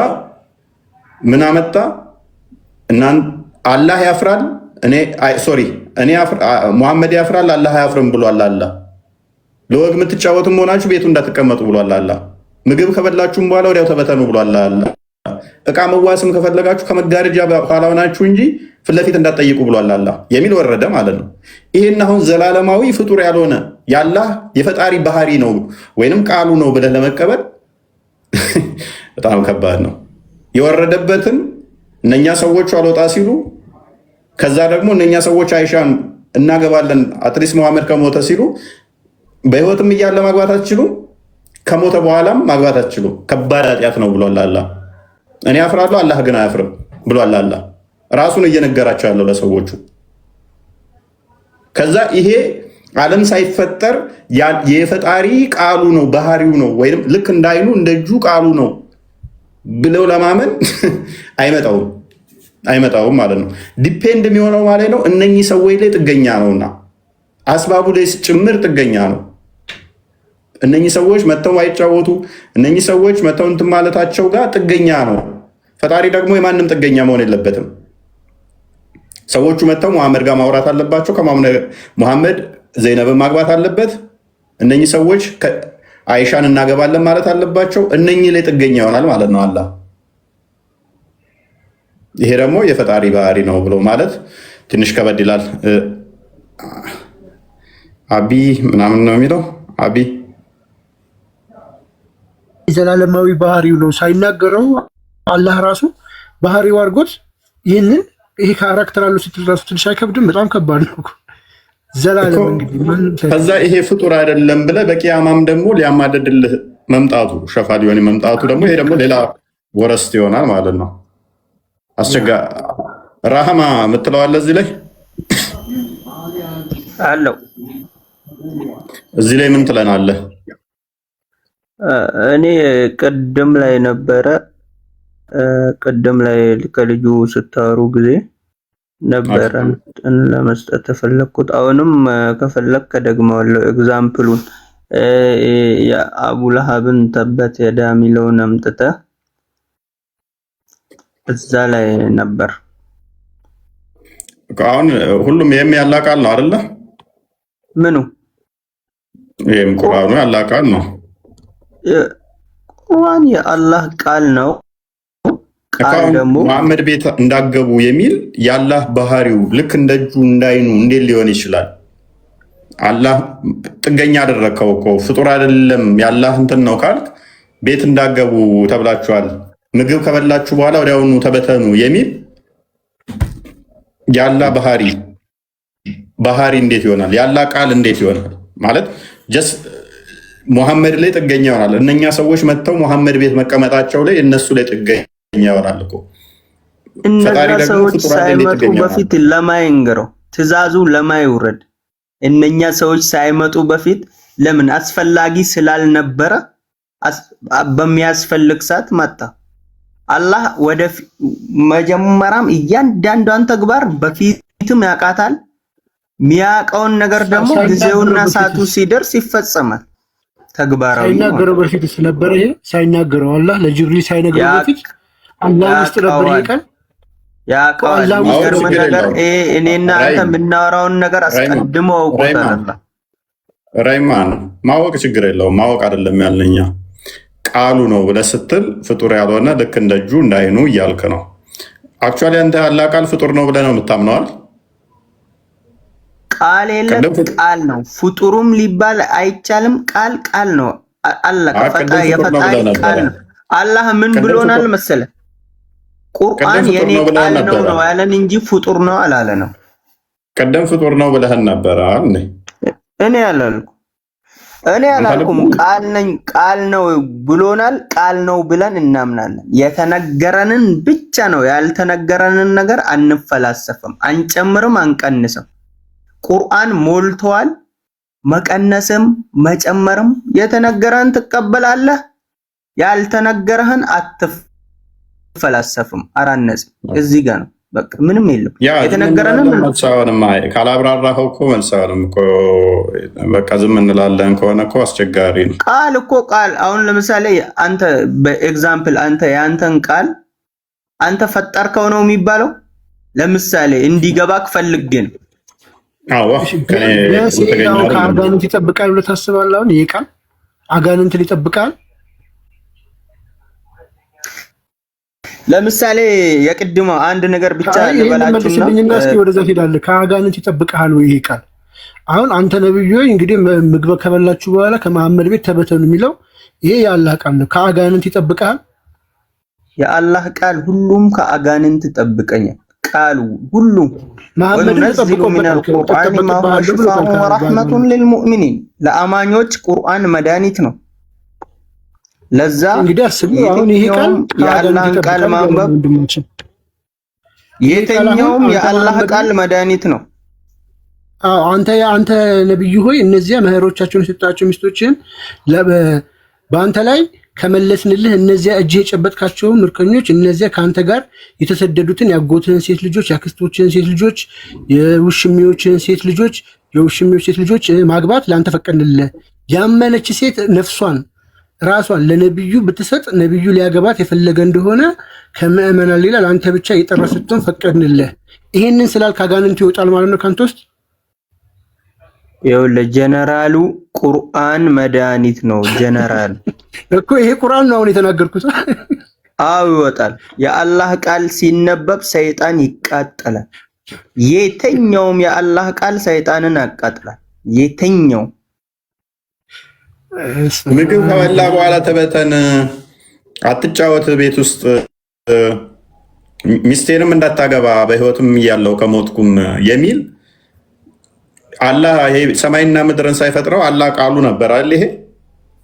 Speaker 7: ምን አመጣ? አላህ ያፍራል መሐመድ ያፍራል አላህ አያፍርም ብሏል። አላህ ለወግ የምትጫወቱም ሆናችሁ ቤቱ እንዳትቀመጡ ብሏል። አላህ ምግብ ከበላችሁም በኋላ ወዲያው ተበተኑ ብሏል። አላህ እቃ መዋስም ከፈለጋችሁ ከመጋረጃ ኋላ ሆናችሁ እንጂ ፊት ለፊት እንዳትጠይቁ ብሏል አላህ የሚል ወረደ ማለት ነው። ይሄን አሁን ዘላለማዊ ፍጡር ያልሆነ የአላህ የፈጣሪ ባህሪ ነው ወይንም ቃሉ ነው ብለህ ለመቀበል በጣም ከባድ ነው። የወረደበትን እነኛ ሰዎቹ አልወጣ ሲሉ ከዛ ደግሞ እነኛ ሰዎች አይሻን እናገባለን አትሊስት መሐመድ ከሞተ ሲሉ በህይወትም እያለ ማግባት አትችሉም፣ ከሞተ በኋላም ማግባት አትችሉም፣ ከባድ ኃጢአት ነው ብሏል አላህ። እኔ አፍራለሁ አላህ ግን አያፍርም ብሏል አላህ። ራሱን እየነገራቸው ያለው ለሰዎቹ። ከዛ ይሄ ዓለም ሳይፈጠር የፈጣሪ ቃሉ ነው ባህሪው ነው ወይም ልክ እንዳይኑ እንደ እጁ ቃሉ ነው ብለው ለማመን አይመጣውም ማለት ነው። ዲፔንድ የሚሆነው ማለት ነው እነኚህ ሰዎች ላይ ጥገኛ ነውና አስባቡ ላይ ጭምር ጥገኛ ነው። እነኚህ ሰዎች መተው አይጫወቱ፣ እነኚህ ሰዎች መተው እንትን ማለታቸው ጋር ጥገኛ ነው። ፈጣሪ ደግሞ የማንም ጥገኛ መሆን የለበትም። ሰዎቹ መተው መሐመድ ጋር ማውራት አለባቸው። መሐመድ ዘይነብን ማግባት አለበት። እነኚህ ሰዎች አይሻን እናገባለን ማለት አለባቸው። እነኚህ ላይ ጥገኛ ይሆናል ማለት ነው አላህ። ይሄ ደግሞ የፈጣሪ ባህሪ ነው ብሎ ማለት ትንሽ ከበድ ይላል። አቢ ምናምን ነው የሚለው አቢ
Speaker 4: ዘላለማዊ ባህሪው ነው ሳይናገረው አላህ ራሱ ባህሪው አድርጎት ይሄ ካራክተር አለው ስትል ራሱ ትንሽ አይከብድም? በጣም ከባድ ነው ዘላለም እንግዲህ
Speaker 7: ከዛ ይሄ ፍጡር አይደለም ብለህ በቂያማም ደግሞ ሊያማደድልህ መምጣቱ ሸፋ ሊሆን መምጣቱ ደግሞ ይሄ ደግሞ ሌላ ወረስት ይሆናል ማለት ነው። አስቸጋ ራህማ የምትለዋለህ እዚህ ላይ
Speaker 8: አለው።
Speaker 7: እዚህ ላይ ምን ትለናለህ?
Speaker 8: እኔ ቅድም ላይ ነበረ ከልጁ ስታወሩ ጊዜ ነበረ ለመስጠት ተፈለኩት። አሁንም ከፈለክ ከደግመዋለሁ ኤግዛምፕሉን የአቡ ለሀብን ተበት የዳ የሚለውን አምጥተህ እዛ ላይ ነበር።
Speaker 7: አሁን ሁሉም ይሄም ያላ ቃል ነው አይደለ?
Speaker 8: ምኑ
Speaker 7: ይሄም ቁርአኑ ያላ ቃል ነው።
Speaker 8: ቁርአን የአላህ ቃል ነው። ቃል ደግሞ
Speaker 7: መሐመድ ቤት እንዳገቡ የሚል የአላህ ባህሪው ልክ እንደ እጁ እንዳይኑ እንዴት ሊሆን ይችላል? አላህ ጥገኛ አደረከው እኮ ፍጡር አይደለም የአላህ እንትን ነው ካልክ ቤት እንዳገቡ ተብላችኋል። ምግብ ከበላችሁ በኋላ ወዲያውኑ ተበተኑ የሚል የአላህ ባህሪ እንዴት ይሆናል? የአላህ ቃል እንዴት ይሆናል? ማለት ጀስት ሙሐመድ ላይ ጥገኛ ይሆናል። እነኛ ሰዎች መጥተው ሙሐመድ ቤት መቀመጣቸው ላይ እነሱ ላይ ጥገኛ ይሆናል እኮ።
Speaker 8: እነዛ ሰዎች ሳይመጡ በፊት ለማይንገረው ትእዛዙ ለማይውረድ እነኛ ሰዎች ሳይመጡ በፊት ለምን አስፈላጊ ስላልነበረ በሚያስፈልግ ሰዓት መጣ። አላህ ወደ መጀመሪያም እያንዳንዷን ተግባር በፊትም ያውቃታል። ሚያውቀውን ነገር ደግሞ ጊዜውና ሰዓቱ ሲደርስ ይፈጸማል። ተግባራዊ
Speaker 4: ሳይናገረው በፊት ስለነበረ ይሄ ሳይናገረው አላህ ለጅብሪል ሳይነግረው በፊት አላህ ውስጥ ነበር ይቀር
Speaker 8: ያውቃል። የሚገርም ነገር እኔና አንተ የምናወራውን ነገር አስቀድሞ አውቆታል።
Speaker 7: ራይማን ማወቅ ችግር የለውም። ማወቅ አይደለም ያልነኛ ቃሉ ነው ብለህ ስትል ፍጡር ያልሆነ ልክ እንደ እጁ እንዳይኑ እያልክ ነው። አክቹዋሊ አንተ ያላ ቃል ፍጡር ነው ብለህ ነው የምታምነዋል?
Speaker 8: ቃል የለም ቃል ነው። ፍጡሩም ሊባል አይቻልም። ቃል ቃል ነው። አላህ የፈጣሪ ቃል ነው። አላህ ምን ብሎናል መሰለ? ቁርአን የኔ ቃል ነው ያለን እንጂ ፍጡር ነው አላለ ነው።
Speaker 7: ቀደም ፍጡር ነው ብለህን ነበር አይደል?
Speaker 8: እኔ አላልኩም። ቃል ነኝ ቃል ነው ብሎናል። ቃል ነው ብለን እናምናለን። የተነገረንን ብቻ ነው። ያልተነገረንን ነገር አንፈላሰፍም፣ አንጨምርም፣ አንቀንስም። ቁርአን ሞልቷል። መቀነስም መጨመርም የተነገረን ትቀበላለህ፣ ያልተነገረህን አትፈላሰፍም፣ አራነጽ። እዚህ ጋር ነው በቃ ምንም የለም። የተነገረንም
Speaker 7: መልሳውንም ካላብራራኸው እኮ መልሳውንም እኮ በቃ ዝም እንላለን ከሆነ እኮ አስቸጋሪ ነው።
Speaker 8: ቃል እኮ ቃል አሁን ለምሳሌ አንተ በኤግዛምፕል አንተ ያንተን ቃል አንተ ፈጠርከው ነው የሚባለው። ለምሳሌ እንዲገባክ ፈልግን
Speaker 4: ከአጋንንት ይጠብቃል ብለህ ታስባለህ? አሁን ይሄ ቃል አጋንንትን ይጠብቃል?
Speaker 8: ለምሳሌ የቅድሞ አንድ ነገር ብቻ
Speaker 4: ልበላችሁና እስኪ ወደዛ ሄዳለህ። ከአጋንንት ይጠብቃል ወይ ይሄ ቃል? አሁን አንተ ነብዩ እንግዲህ ምግብ ከበላችሁ በኋላ ከመሐመድ ቤት ተበተኑ የሚለው ይሄ የአላህ ቃል ነው። ከአጋንንት ይጠብቃል?
Speaker 8: የአላህ ቃል ሁሉም ከአጋንንት ይጠብቀኛል። ቃሉ ሁሉ ወነዝሉ ሚነል ቁርአን ማ ሁወ ሽፋኡን ወረሕመቱን ሊልሙእሚኒን ለአማኞች ቁርአን መድኃኒት ነው። ለዛ
Speaker 4: እንግዲህ አስቡ። አሁን ይሄ ቃል
Speaker 8: የአላህን ቃል ማንበብ የትኛውም የአላህ ቃል መድኃኒት ነው።
Speaker 4: አንተ ነብዩ ሆይ እነዚያ መህሮቻቸውን የሰጣቸው ሚስቶችን በአንተ ላይ ከመለስንልህ እነዚያ እጅ የጨበጥካቸው ምርኮኞች እነዚያ ከአንተ ጋር የተሰደዱትን ያጎትህን ሴት ልጆች፣ ያክስቶችህን ሴት ልጆች፣ የውሽሚዎችህን ሴት ልጆች፣ የውሽሚዎች ሴት ልጆች ማግባት ለአንተ ፈቀድንልህ። ያመነች ሴት ነፍሷን ራሷን ለነብዩ ብትሰጥ ነብዩ ሊያገባት የፈለገ እንደሆነ ከምእመናን ሌላ ለአንተ ብቻ የጠራ ስትሆን ፈቀድንልህ። ይሄንን ስላልክ አጋንንት ይወጣል ማለት ነው ካንተ ውስጥ?
Speaker 8: ይኸውልህ ጀነራሉ ቁርአን መድኃኒት ነው። ጀነራል
Speaker 4: እኮ ይሄ ቁርአን ነው አሁን የተናገርኩት።
Speaker 8: አዎ ይወጣል። የአላህ ቃል ሲነበብ ሰይጣን ይቃጠላል። የትኛውም የአላህ ቃል ሰይጣንን ያቃጥላል። የትኛው
Speaker 7: ምግብ ከበላ በኋላ ተበተን፣ አትጫወት ቤት ውስጥ፣ ሚስቴንም እንዳታገባ በህይወትም እያለው ከሞትኩም የሚል አላህ ይሄ ሰማይና ምድርን ሳይፈጥረው አላህ ቃሉ ነበር አይደል? ይሄ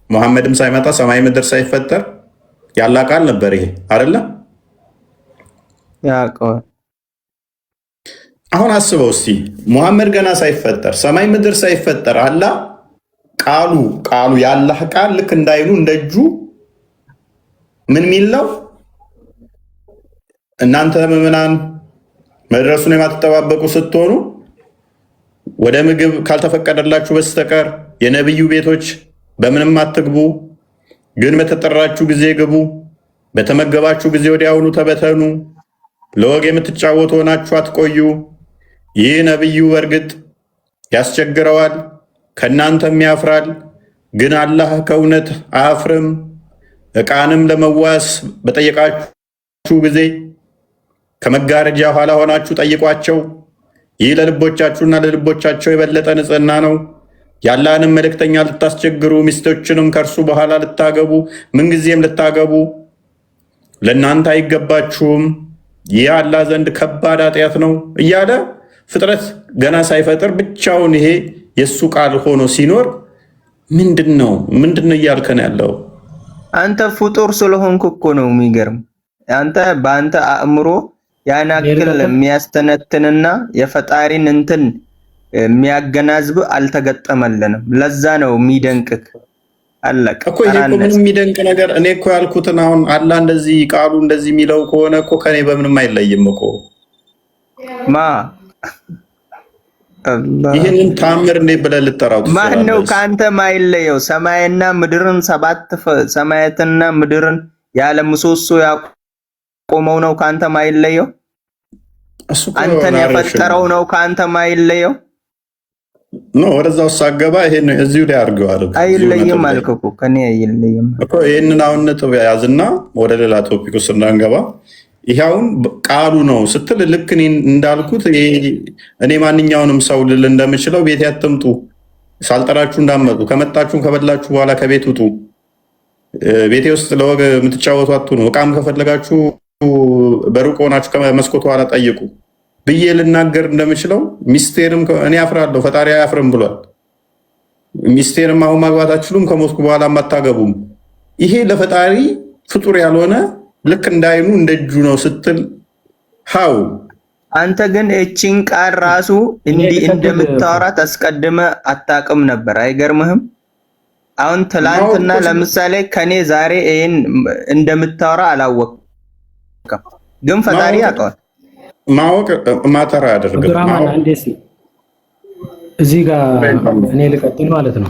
Speaker 7: ሙሐመድም ሳይመጣ ሰማይ ምድር ሳይፈጠር ያላህ ቃል ነበር ይሄ አይደለ?
Speaker 8: ያውቀዋል።
Speaker 7: አሁን አስበው እስቲ ሙሐመድ ገና ሳይፈጠር ሰማይ ምድር ሳይፈጠር አላህ ቃሉ ያላህ ቃል ልክ እንዳይኑ እንደጁ ምን ሚል ነው? እናንተ ምዕመናን መድረሱን የማትጠባበቁ ስትሆኑ ወደ ምግብ ካልተፈቀደላችሁ በስተቀር የነብዩ ቤቶች በምንም አትግቡ፣ ግን በተጠራችሁ ጊዜ ግቡ፣ በተመገባችሁ ጊዜ ወዲያውኑ ተበተኑ፣ ለወግ የምትጫወቱ ሆናችሁ አትቆዩ። ይህ ነብዩ በእርግጥ ያስቸግረዋል፣ ከእናንተም ያፍራል፣ ግን አላህ ከእውነት አያፍርም። ዕቃንም ለመዋስ በጠየቃችሁ ጊዜ ከመጋረጃ ኋላ ሆናችሁ ጠይቋቸው። ይህ ለልቦቻችሁና ለልቦቻቸው የበለጠ ንጽህና ነው። የአላህንም መልእክተኛ ልታስቸግሩ፣ ሚስቶችንም ከእርሱ በኋላ ልታገቡ፣ ምንጊዜም ልታገቡ ለእናንተ አይገባችሁም። ይህ አላህ ዘንድ ከባድ ኃጢአት ነው እያለ ፍጥረት ገና ሳይፈጥር ብቻውን ይሄ የእሱ ቃል ሆኖ ሲኖር ምንድን ነው እያልከን ያለው?
Speaker 8: አንተ ፍጡር ስለሆንክ እኮ ነው የሚገርም። አንተ በአንተ አእምሮ ያን ያክል የሚያስተነትንና የፈጣሪን እንትን የሚያገናዝብ አልተገጠመልንም። ለዛ ነው የሚደንቅክ። አለቀ
Speaker 7: እኮ ይሄ እኮ ምንም የሚደንቅ ነገር እኔ እኮ ያልኩትን አሁን አላህ እንደዚህ ቃሉ እንደዚህ የሚለው ከሆነ እኮ ከኔ በምንም አይለይም እኮ
Speaker 8: ማ
Speaker 7: ይሄንን ታምር እንደ ብለህ ልጠራው
Speaker 8: ማን ነው ካንተ ማይለየው? ሰማይና ምድርን ሰባት ሰማያትና ምድርን ያለ ምሰሶ ያቆመው ነው ካንተ ማይለየው? አንተን የፈጠረው ነው ካንተ ማይለየው?
Speaker 7: ኖ ወደዛው ሳገባ ይሄን እዚሁ ላይ አድርገዋል።
Speaker 8: አይለይም አልከኩ ከኔ አይለይም
Speaker 7: እኮ ይሄንን አሁን ነጥብ ያዝና ወደ ሌላ ቶፒክ ውስጥ እንዳንገባ ይሄውን ቃሉ ነው ስትል ልክ እኔ እንዳልኩት እኔ ማንኛውንም ሰው ልል እንደምችለው ቤት ያትምጡ ሳልጠራችሁ እንዳመጡ ከመጣችሁም ከበላችሁ በኋላ ከቤት ውጡ ቤቴ ውስጥ ለወግ የምትጫወቱ አትሁኑ እቃም ከፈለጋችሁ በሩቅ ሆናችሁ ከመስኮት በኋላ ጠይቁ ብዬ ልናገር እንደምችለው ሚስቴርም እኔ አፍራለሁ ፈጣሪ አያፍርም ብሏል። ሚስቴርም አሁን ማግባት አትችሉም ከሞትኩ በኋላ አታገቡም። ይሄ ለፈጣሪ ፍጡር ያልሆነ ልክ እንዳይኑ እንደጁ ነው ስትል ሃው
Speaker 8: አንተ ግን እቺን ቃል ራሱ እንዲህ እንደምታወራት አስቀድመ አታቅም ነበር። አይገርምህም? አሁን ትላንትና ለምሳሌ ከኔ ዛሬ ይሄን እንደምታወራ አላወቅም፣ ግን ፈጣሪ ያውቀዋል።
Speaker 7: ማወቅ ማተራ ያደርጋል።
Speaker 9: እዚህ ጋር እኔ ልቀጥል ማለት ነው።